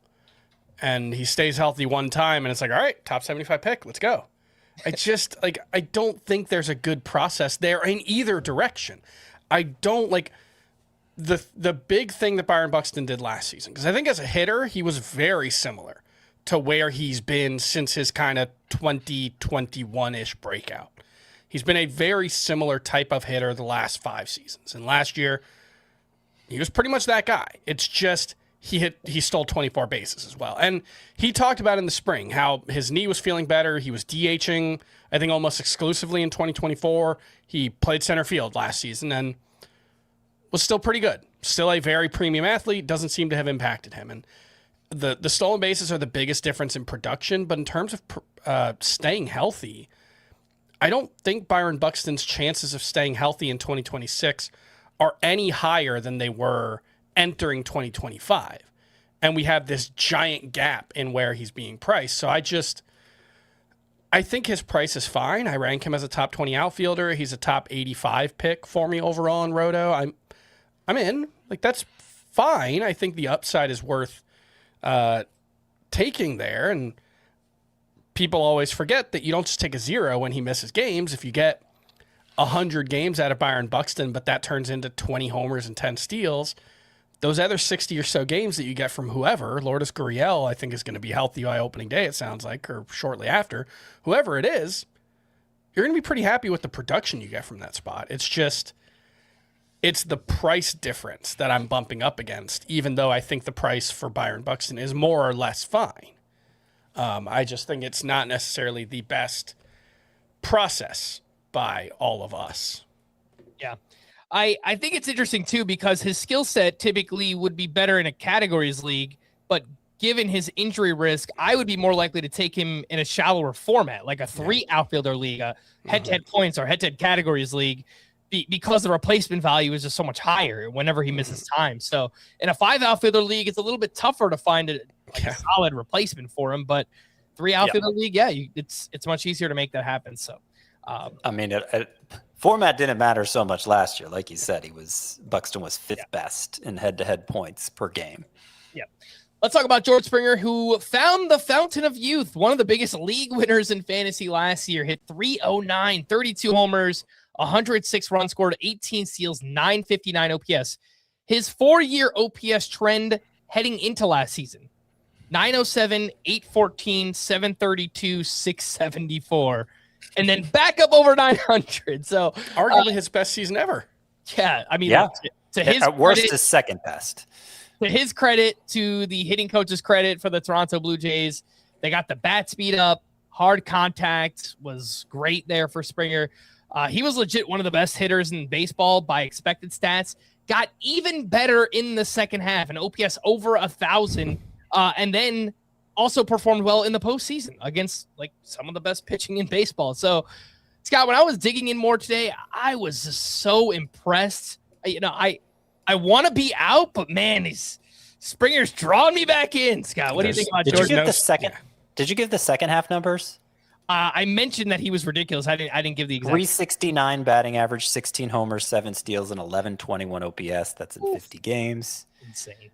[SPEAKER 2] And he stays healthy one time, and it's like, all right, top 75 pick, let's go. I don't think there's a good process there in either direction. I don't like the big thing that Byron Buxton did last season, because I think as a hitter, he was very similar to where he's been since his kind of 2021-ish breakout. He's been a very similar type of hitter the last 5 seasons. And last year, he was pretty much that guy. It's just he stole 24 bases as well. And he talked about in the spring how his knee was feeling better. He was DHing, I think, almost exclusively in 2024. He played center field last season and was still pretty good. Still a very premium athlete. Doesn't seem to have impacted him. And the stolen bases are the biggest difference in production. But in terms of staying healthy, I don't think Byron Buxton's chances of staying healthy in 2026 are any higher than they were entering 2025. And we have this giant gap in where he's being priced. So I think his price is fine. I rank him as a top 20 outfielder. He's a top 85 pick for me overall in Roto. I'm in. Like, that's fine. I think the upside is worth taking there. And people always forget that you don't just take a 0 when he misses games. If you get 100 games out of Byron Buxton, but that turns into 20 homers and 10 steals, those other 60 or so games that you get from whoever, Lourdes Gurriel, I think is going to be healthy by opening day, it sounds like, or shortly after, whoever it is, you're going to be pretty happy with the production you get from that spot. It's just, it's the price difference that I'm bumping up against, even though I think the price for Byron Buxton is more or less fine. I just think it's not necessarily the best process by all of us.
[SPEAKER 1] Yeah. I think it's interesting too, because his skill set typically would be better in a categories league, but given his injury risk, I would be more likely to take him in a shallower format, like a 3 outfielder league, a head-to-head points or head-to-head categories league, because the replacement value is just so much higher whenever he misses time. So in a 5 outfielder league, it's a little bit tougher to find a solid replacement for him, but 3 outfielder league, it's much easier to make that happen. So,
[SPEAKER 3] I mean, format didn't matter so much last year. Like you said, Buxton was 5th best in head-to-head points per game.
[SPEAKER 1] Yeah. Let's talk about George Springer, who found the fountain of youth. One of the biggest league winners in fantasy last year, hit 309, 32 homers, 106 runs scored, 18 steals, 959 OPS. His 4-year OPS trend heading into last season, 907, 814, 732, 674. And then back up over 900. So
[SPEAKER 2] arguably his best season ever.
[SPEAKER 1] Yeah, I mean,
[SPEAKER 3] to his at worst, his second best.
[SPEAKER 1] To his credit, to the hitting coach's credit for the Toronto Blue Jays, they got the bat speed up. Hard contact was great there for Springer. He was legit one of the best hitters in baseball by expected stats. Got even better in the second half, an OPS over 1,000, and then also performed well in the postseason against like some of the best pitching in baseball. So, Scott, when I was digging in more today, I was just so impressed. I want to be out, but man, Springer's drawing me back in. Scott, what do you think about George?
[SPEAKER 3] Did you give the second half numbers?
[SPEAKER 1] I mentioned that he was ridiculous. I didn't give the exact.
[SPEAKER 3] 369 batting average, 16 homers, 7 steals, and 1121 OPS. That's in 50 games.
[SPEAKER 1] Insane.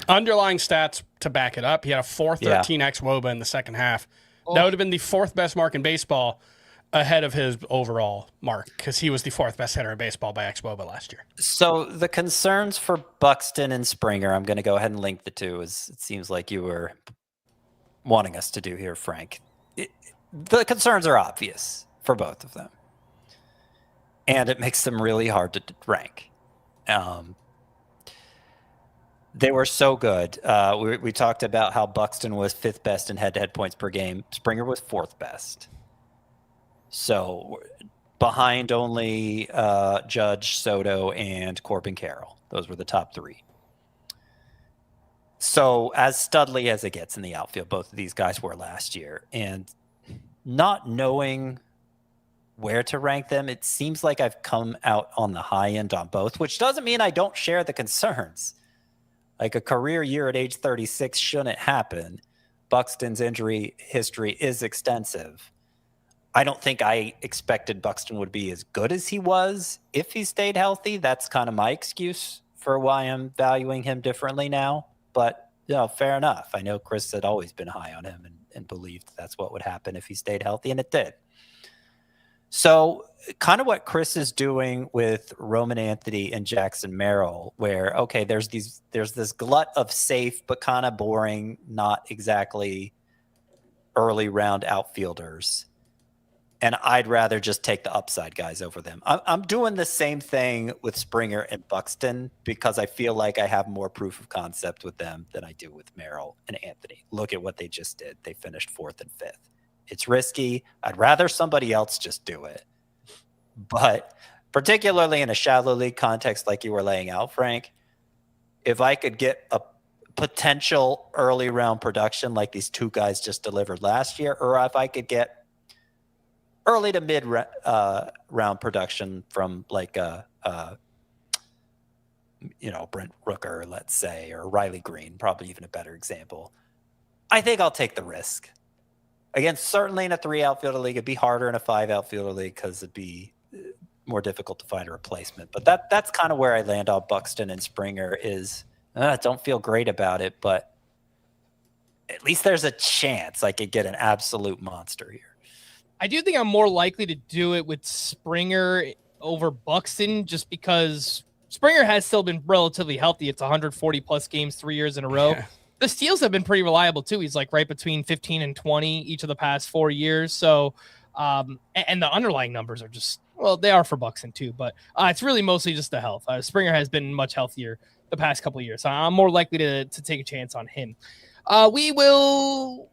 [SPEAKER 2] Underlying stats to back it up. He had a 4.13x WOBA in the second half. That would have been the fourth best mark in baseball, ahead of his overall mark, because he was the fourth best hitter in baseball by xWOBA last year.
[SPEAKER 3] So the concerns for Buxton and Springer, I'm going to go ahead and link the two, as it seems like you were wanting us to do here, Frank. The concerns are obvious for both of them, and it makes them really hard to rank. They were so good. We talked about how Buxton was fifth best in head-to-head points per game. Springer was fourth best. So behind only Judge, Soto, and Corbin Carroll. Those were the top three. So as studly as it gets in the outfield, both of these guys were last year. And not knowing where to rank them, it seems like I've come out on the high end on both, which doesn't mean I don't share the concerns. Like a career year at age 36 shouldn't happen. Buxton's injury history is extensive. I don't think I expected Buxton would be as good as he was if he stayed healthy. That's kind of my excuse for why I'm valuing him differently now. But, fair enough. I know Chris had always been high on him and believed that's what would happen if he stayed healthy, and it did. So kind of what Chris is doing with Roman Anthony and Jackson Merrill, where, okay, there's this glut of safe but kind of boring, not exactly early round outfielders. And I'd rather just take the upside guys over them. I'm doing the same thing with Springer and Buxton because I feel like I have more proof of concept with them than I do with Merrill and Anthony. Look at what they just did. They finished fourth and fifth. It's risky. I'd rather somebody else just do it. But particularly in a shallow league context like you were laying out, Frank, if I could get a potential early round production like these two guys just delivered last year, or if I could get early to mid round production from like Brent Rooker, let's say, or Riley Greene, probably even a better example, I think I'll take the risk. Again, certainly in a 3 outfielder league, it'd be harder in a 5 outfielder league because it'd be more difficult to find a replacement. But that's kind of where I land on Buxton and Springer is, I don't feel great about it, but at least there's a chance I could get an absolute monster here.
[SPEAKER 1] I do think I'm more likely to do it with Springer over Buxton just because Springer has still been relatively healthy. It's 140 plus games 3 years in a row. Yeah. The steals have been pretty reliable too. He's like right between 15 and 20 each of the past 4 years. So, and the underlying numbers are just, well, they are for Buxton too, but it's really mostly just the health. Springer has been much healthier the past couple of years. So I'm more likely to take a chance on him. We will.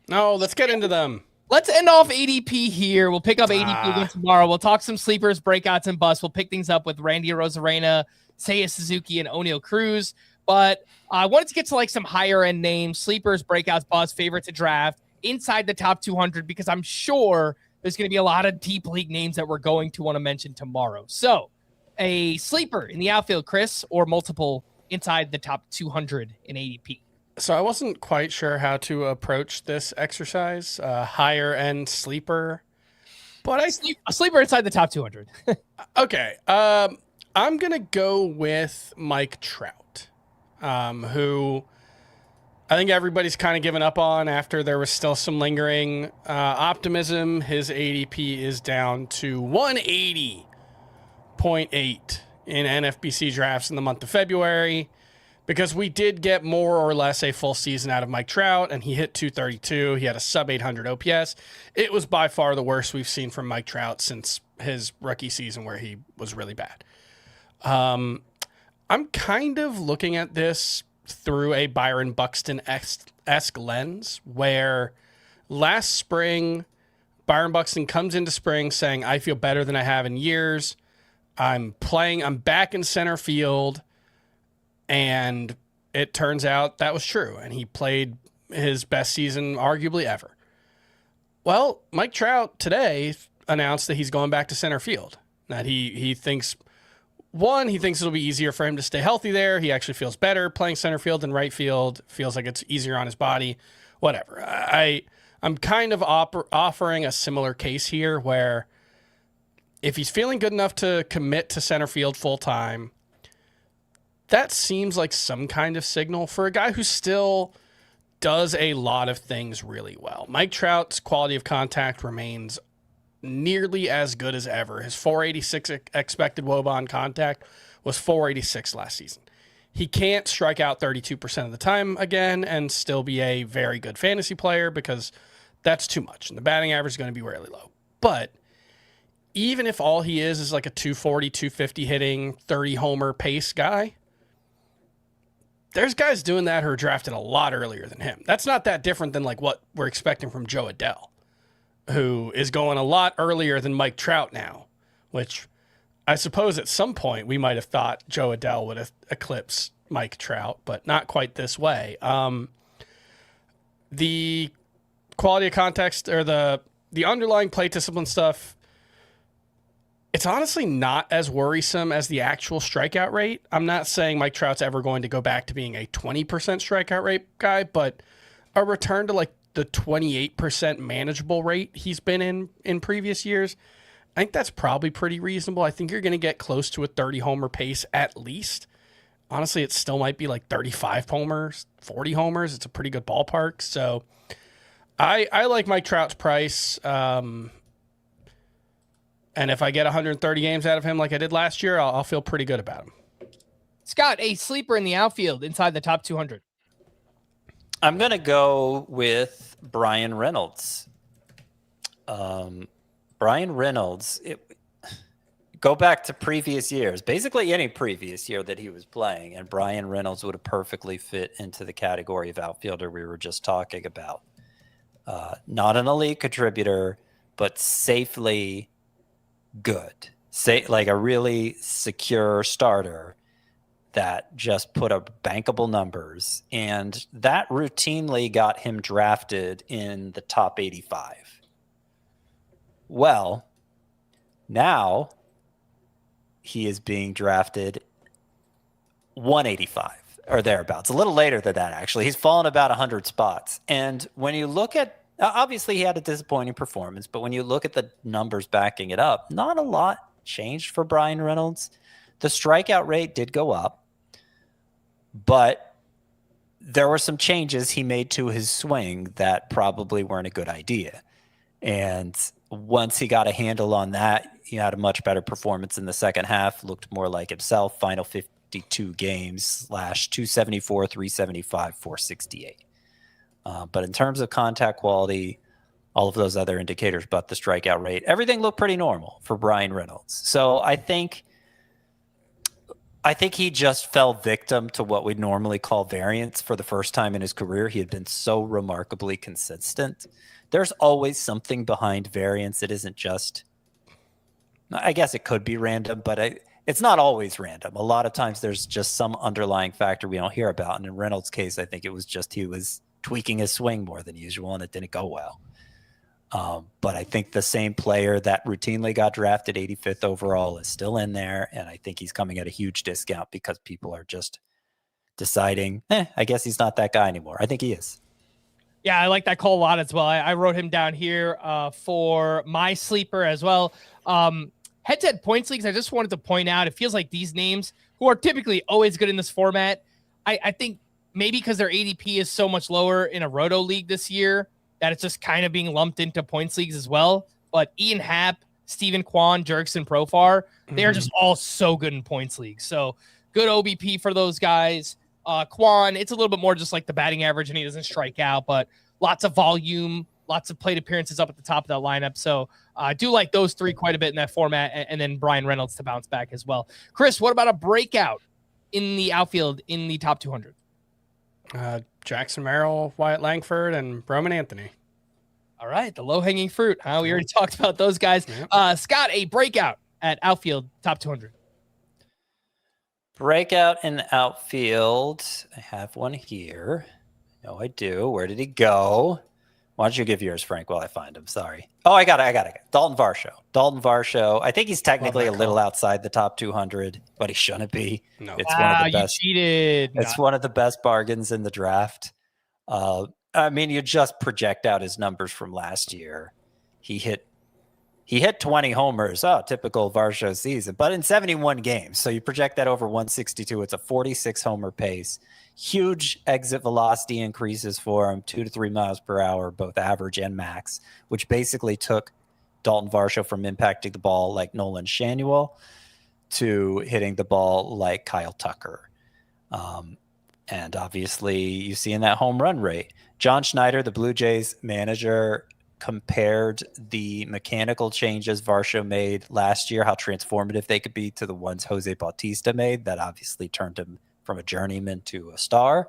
[SPEAKER 2] No, let's get into them.
[SPEAKER 1] Let's end off ADP here. We'll pick up ADP again tomorrow. We'll talk some sleepers, breakouts, and busts. We'll pick things up with Randy Arozarena, Seiya Suzuki, and O'Neill Cruz. But I wanted to get to like some higher end names, sleepers, breakouts, busts, favorite to draft inside the top 200, because I'm sure there's going to be a lot of deep league names that we're going to want to mention tomorrow. So a sleeper in the outfield, Chris, or multiple inside the top 200 in ADP.
[SPEAKER 2] So I wasn't quite sure how to approach this exercise, higher end sleeper, but
[SPEAKER 1] a sleeper inside the top 200.
[SPEAKER 2] Okay. I'm going to go with Mike Trout, who I think everybody's kind of given up on after there was still some lingering optimism. His ADP is down to 180.8 in NFBC drafts in the month of February, because we did get more or less a full season out of Mike Trout, and he hit 232. He had a sub 800 OPS. It was by far the worst we've seen from Mike Trout since his rookie season, where he was really bad. I'm kind of looking at this through a Byron Buxton-esque lens, where last spring, Byron Buxton comes into spring saying, I feel better than I have in years. I'm back in center field. And it turns out that was true. And he played his best season arguably ever. Well, Mike Trout today announced that he's going back to center field. That he thinks it'll be easier for him to stay healthy there. He actually feels better playing center field than right field. Feels like it's easier on his body. Whatever. I'm kind of offering a similar case here, where if he's feeling good enough to commit to center field full time, that seems like some kind of signal for a guy who still does a lot of things really well. Mike Trout's quality of contact remains nearly as good as ever. His 486 expected WOBA on contact was 486 last season. He can't strike out 32% of the time again and still be a very good fantasy player because that's too much. And the batting average is going to be really low. But even if all he is like a 240, 250 hitting, 30 homer pace guy, there's guys doing that who are drafted a lot earlier than him. That's not that different than like what we're expecting from Joe Adell, who is going a lot earlier than Mike Trout now, which I suppose at some point we might have thought Joe Adell would eclipse Mike Trout, but not quite this way. The quality of context or the underlying plate discipline stuff, it's honestly not as worrisome as the actual strikeout rate. I'm not saying Mike Trout's ever going to go back to being a 20% strikeout rate guy, but a return to like the 28% manageable rate he's been in previous years, I think that's probably pretty reasonable. I think you're going to get close to a 30 homer pace at least. Honestly, it still might be like 35 homers, 40 homers. It's a pretty good ballpark. So I like Mike Trout's price. And if I get 130 games out of him like I did last year, I'll feel pretty good about him.
[SPEAKER 1] Scott, a sleeper in the outfield inside the top 200.
[SPEAKER 3] I'm going to go with Bryan Reynolds. Bryan Reynolds, go back to previous years, basically any previous year that he was playing, and Bryan Reynolds would have perfectly fit into the category of outfielder we were just talking about. Not an elite contributor, but safely good. Like a really secure starter that just put up bankable numbers. And that routinely got him drafted in the top 85. Well, now he is being drafted 185 or thereabouts. A little later than that, actually. He's fallen about 100 spots. And when you look at, obviously he had a disappointing performance, but when you look at the numbers backing it up, not a lot changed for Bryan Reynolds. The strikeout rate did go up, but there were some changes he made to his swing that probably weren't a good idea. And once he got a handle on that, he had a much better performance in the second half, looked more like himself. Final 52 games, /274, 375, 468. But in terms of contact quality, all of those other indicators but the strikeout rate, everything looked pretty normal for Bryan Reynolds. So I think he just fell victim to what we'd normally call variance for the first time in his career. He had been so remarkably consistent. There's always something behind variance. It isn't just, I guess it could be random, but it's not always random. A lot of times there's just some underlying factor we don't hear about. And in Reynolds' case, I think it was just he was tweaking his swing more than usual, and it didn't go well. But I think the same player that routinely got drafted 85th overall is still in there, and I think he's coming at a huge discount because people are just deciding, I guess he's not that guy anymore. I think he is.
[SPEAKER 1] Yeah, I like that call a lot as well. I wrote him down here for my sleeper as well. Head-to-head points leagues, I just wanted to point out, it feels like these names, who are typically always good in this format, I think maybe because their ADP is so much lower in a roto league this year, that it's just kind of being lumped into points leagues as well. But Ian Happ, Steven Kwan, Jurickson Profar, they're just all so good in points leagues. So good OBP for those guys. Kwan, it's a little bit more just like the batting average, and he doesn't strike out, but lots of volume, lots of plate appearances up at the top of that lineup. So I do like those three quite a bit in that format, and then Bryan Reynolds to bounce back as well. Chris, what about a breakout in the outfield in the top 200?
[SPEAKER 2] Jackson Merrill, Wyatt Langford, and Roman Anthony.
[SPEAKER 1] All right, the low-hanging fruit. Huh? We already talked about those guys. Yep. Scott, a breakout at outfield, top 200.
[SPEAKER 3] Breakout in outfield. I have one here. No, I do. Where did he go? Why don't you give yours, Frank, while I find him? Sorry. Oh, I got it. Dalton Varsho. I think he's technically a little outside the top 200, but he shouldn't be. No. It's one of the best.
[SPEAKER 1] You cheated.
[SPEAKER 3] It's one of the best bargains in the draft. I mean, you just project out his numbers from last year. He hit He hit 20 homers. Oh, typical Varsho season, but in 71 games. So you project that over 162. It's a 46 homer pace. Huge exit velocity increases for him, 2 to 3 miles per hour, both average and max, which basically took Dalton Varsho from impacting the ball like Nolan Shanuel to hitting the ball like Kyle Tucker. And obviously you see in that home run rate, John Schneider, the Blue Jays manager, compared the mechanical changes Varsho made last year, how transformative they could be, to the ones Jose Bautista made. That obviously turned him from a journeyman to a star,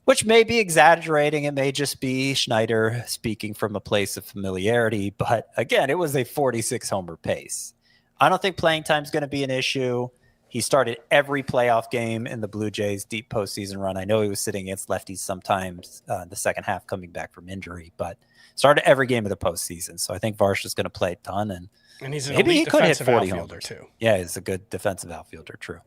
[SPEAKER 3] which may be exaggerating. It may just be Schneider speaking from a place of familiarity. But again, it was a 46 homer pace. I don't think playing time is going to be an issue. He started every playoff game in the Blue Jays' deep postseason run. I know he was sitting against lefties sometimes in the second half coming back from injury, but started every game of the postseason. So I think Varsho is going to play a ton, and
[SPEAKER 2] he's an
[SPEAKER 3] maybe
[SPEAKER 2] elite
[SPEAKER 3] he could hit
[SPEAKER 2] defensive
[SPEAKER 3] 40
[SPEAKER 2] outfielder
[SPEAKER 3] homers
[SPEAKER 2] too.
[SPEAKER 3] Yeah, he's a good defensive outfielder. True.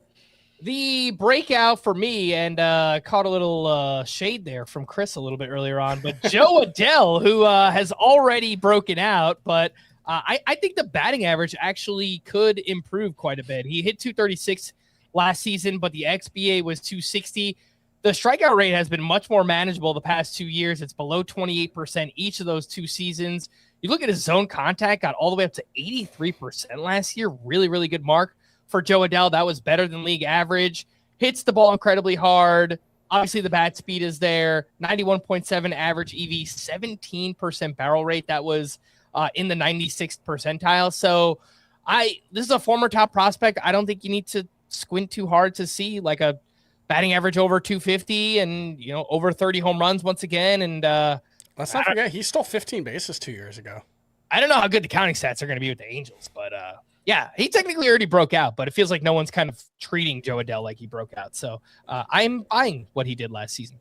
[SPEAKER 1] The breakout for me, and caught a little shade there from Chris a little bit earlier on, but Joe Adell, who has already broken out, but I think the batting average actually could improve quite a bit. He hit 236 last season, but the XBA was 260. The strikeout rate has been much more manageable the past 2 years. It's below 28% each of those 2 seasons. You look at his zone contact, got all the way up to 83% last year. Really, really good mark for Joe Adell. That was better than league average. Hits the ball incredibly hard. Obviously, the bat speed is there. 91.7 average EV, 17% barrel rate. That was in the 96th percentile. So this is a former top prospect. I don't think you need to squint too hard to see like a batting average over 250 and, over 30 home runs once again. And
[SPEAKER 2] let's not forget, he stole 15 bases 2 years ago.
[SPEAKER 1] I don't know how good the counting stats are going to be with the Angels, but yeah, he technically already broke out, but it feels like no one's kind of treating Joe Adell like he broke out. So I'm buying what he did last season.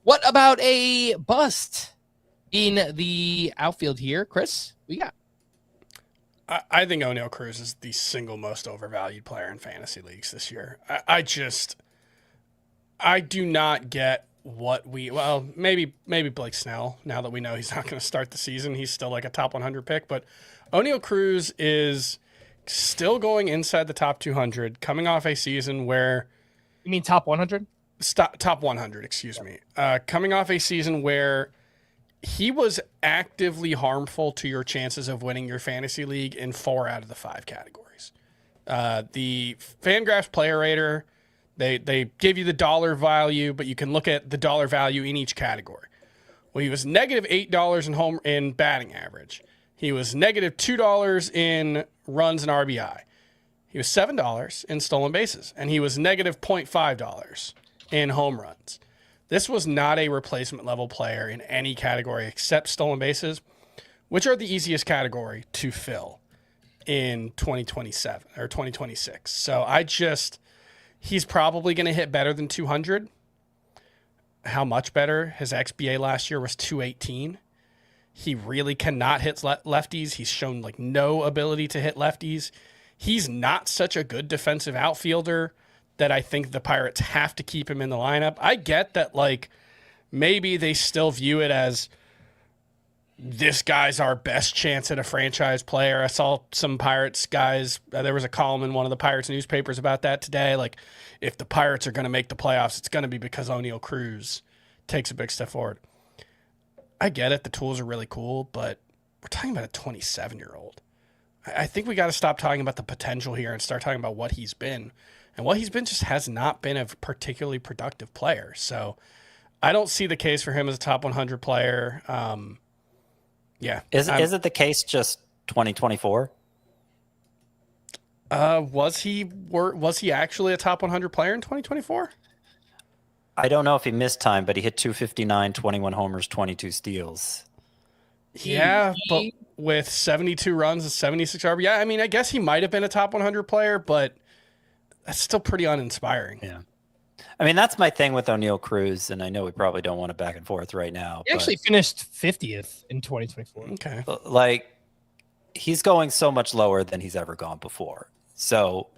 [SPEAKER 1] What about a bust in the outfield here, Chris? We got.
[SPEAKER 2] I think Oneil Cruz is the single most overvalued player in fantasy leagues this year. I do not get maybe Blake Snell, now that we know he's not going to start the season. He's still like a top 100 pick, but Oneil Cruz is still going inside the top 200, coming off a season where...
[SPEAKER 1] You mean top 100?
[SPEAKER 2] Top 100, excuse me. Coming off a season where he was actively harmful to your chances of winning your fantasy league in 4 out of the 5 categories. The Fangraphs Player Rater, they give you the dollar value, but you can look at the dollar value in each category. Well, he was negative $8 in batting average. He was negative $2 in runs and RBI. He was $7 in stolen bases, and he was negative $0.5 in home runs. This was not a replacement level player in any category except stolen bases, which are the easiest category to fill in 2027 or 2026. So he's probably going to hit better than 200. How much better? His XBA last year was 218. He really cannot hit lefties. He's shown like no ability to hit lefties. He's not such a good defensive outfielder that I think the Pirates have to keep him in the lineup. I get that, like, maybe they still view it as this guy's our best chance at a franchise player. I saw some Pirates guys, there was a column in one of the Pirates newspapers about that today. Like, if the Pirates are going to make the playoffs, it's going to be because Oneil Cruz takes a big step forward. I get it. The tools are really cool, but we're talking about a 27-year-old. I think we got to stop talking about the potential here and start talking about what he's been. And what he's been just has not been a particularly productive player. So I don't see the case for him as a top 100 player. Yeah.
[SPEAKER 3] Is it the case just 2024?
[SPEAKER 2] Was he actually a top 100 player in 2024?
[SPEAKER 3] I don't know if he missed time, but he hit 259, 21 homers, 22 steals.
[SPEAKER 2] Yeah, but with 72 runs and 76 RBI, I mean, I guess he might have been a top 100 player, but that's still pretty uninspiring.
[SPEAKER 3] Yeah. I mean, that's my thing with Oneil Cruz, and I know we probably don't want to back and forth right now.
[SPEAKER 1] He actually finished 50th in 2024.
[SPEAKER 2] Okay.
[SPEAKER 3] Like, he's going so much lower than he's ever gone before. So,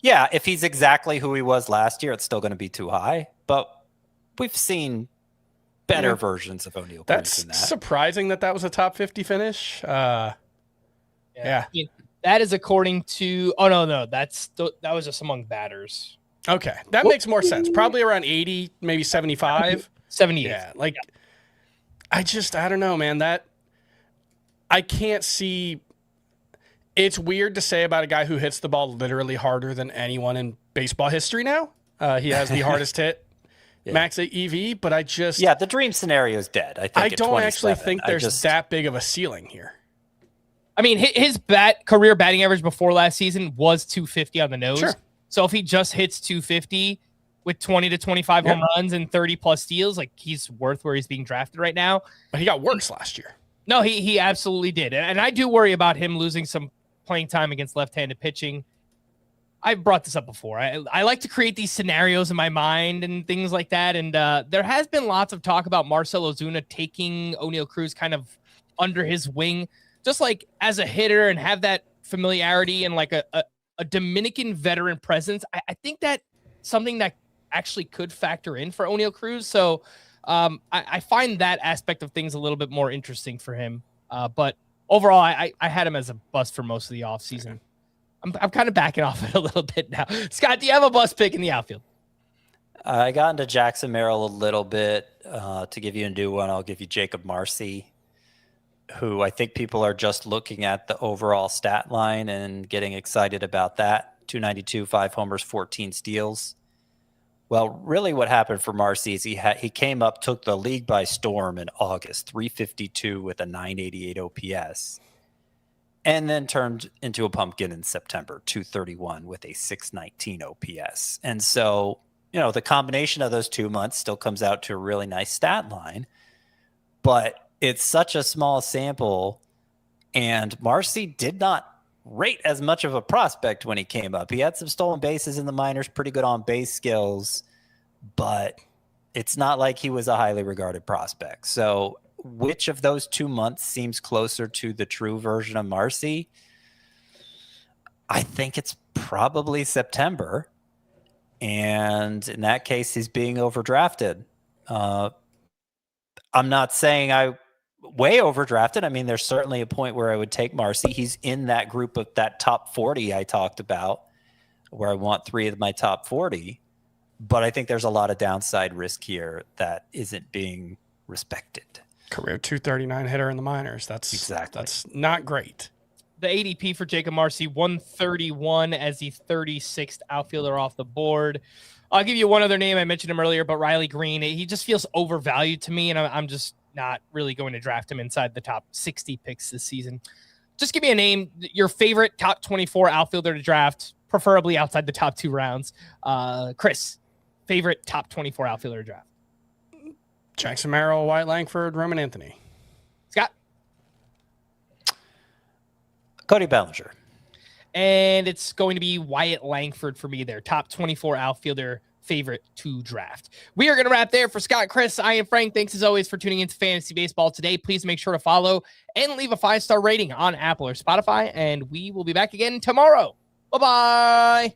[SPEAKER 3] yeah, if he's exactly who he was last year, it's still going to be too high. But we've seen better versions of Oneil Cruz than that.
[SPEAKER 2] That's surprising that was a top 50 finish. Yeah.
[SPEAKER 1] I mean, that is according to. Oh no, that was just among batters.
[SPEAKER 2] Okay, that makes more sense. Probably around 80, maybe 75.
[SPEAKER 1] 78.
[SPEAKER 2] Yeah, I don't know, man. That I can't see. It's weird to say about a guy who hits the ball literally harder than anyone in baseball history now. He has the hardest hit max EV, but
[SPEAKER 3] the dream scenario is dead. I
[SPEAKER 2] don't actually think there's that big of a ceiling here.
[SPEAKER 1] I mean, his career batting average before last season was 250 on the nose.
[SPEAKER 2] Sure.
[SPEAKER 1] So if he just hits 250 with 20 to 25 home runs and 30 plus steals, he's worth where he's being drafted right now.
[SPEAKER 2] But he got worse last year.
[SPEAKER 1] No, he absolutely did. And I do worry about him losing some playing time against left-handed pitching. I've brought this up before. I like to create these scenarios in my mind and things like that. And there has been lots of talk about Marcell Ozuna taking O'Neal Cruz kind of under his wing, just as a hitter and have that familiarity and a Dominican veteran presence. I think that something that actually could factor in for O'Neal Cruz. So I find that aspect of things a little bit more interesting for him. But overall, I had him as a bust for most of the offseason. I'm kind of backing off it a little bit now. Scott, do you have a bust pick in the outfield?
[SPEAKER 3] I got into Jackson Merrill a little bit. To give you a new one, I'll give you Jacob Marcy, who I think people are just looking at the overall stat line and getting excited about that. 292, 5 homers, 14 steals. Well, really what happened for Marcy is he came up, took the league by storm in August, 352 with a 988 OPS, and then turned into a pumpkin in September, 231 with a 619 OPS. And so, the combination of those 2 months still comes out to a really nice stat line, but it's such a small sample, and Marcy did not rate as much of a prospect when he came up. He had some stolen bases in the minors, pretty good on base skills, but it's not like he was a highly regarded prospect. So which of those 2 months seems closer to the true version of Marcy? I think it's probably September. And in that case, he's being overdrafted. I'm not saying I way overdrafted. I mean, there's certainly a point where I would take Marcy. He's in that group of that top 40 I talked about, where I want 3 of my top 40. But I think there's a lot of downside risk here that isn't being respected.
[SPEAKER 2] Career 239 hitter in the minors. That's not great.
[SPEAKER 1] The ADP for Jacob Marcy, 131 as the 36th outfielder off the board. I'll give you one other name. I mentioned him earlier, but Riley Greene. He just feels overvalued to me, and I'm just not really going to draft him inside the top 60 picks this season. Just give me a name, your favorite top 24 outfielder to draft, preferably outside the top 2 rounds. Chris, favorite top 24 outfielder to draft?
[SPEAKER 2] Jackson Merrill, Wyatt Langford, Roman Anthony.
[SPEAKER 1] Scott?
[SPEAKER 3] Cody Bellinger.
[SPEAKER 1] And it's going to be Wyatt Langford for me there. Top 24 outfielder favorite to draft. We are going to wrap there. For Scott, Chris, I am Frank. Thanks as always for tuning into Fantasy Baseball today. Please make sure to follow and leave a 5-star rating on Apple or Spotify. And we will be back again tomorrow. Bye-bye.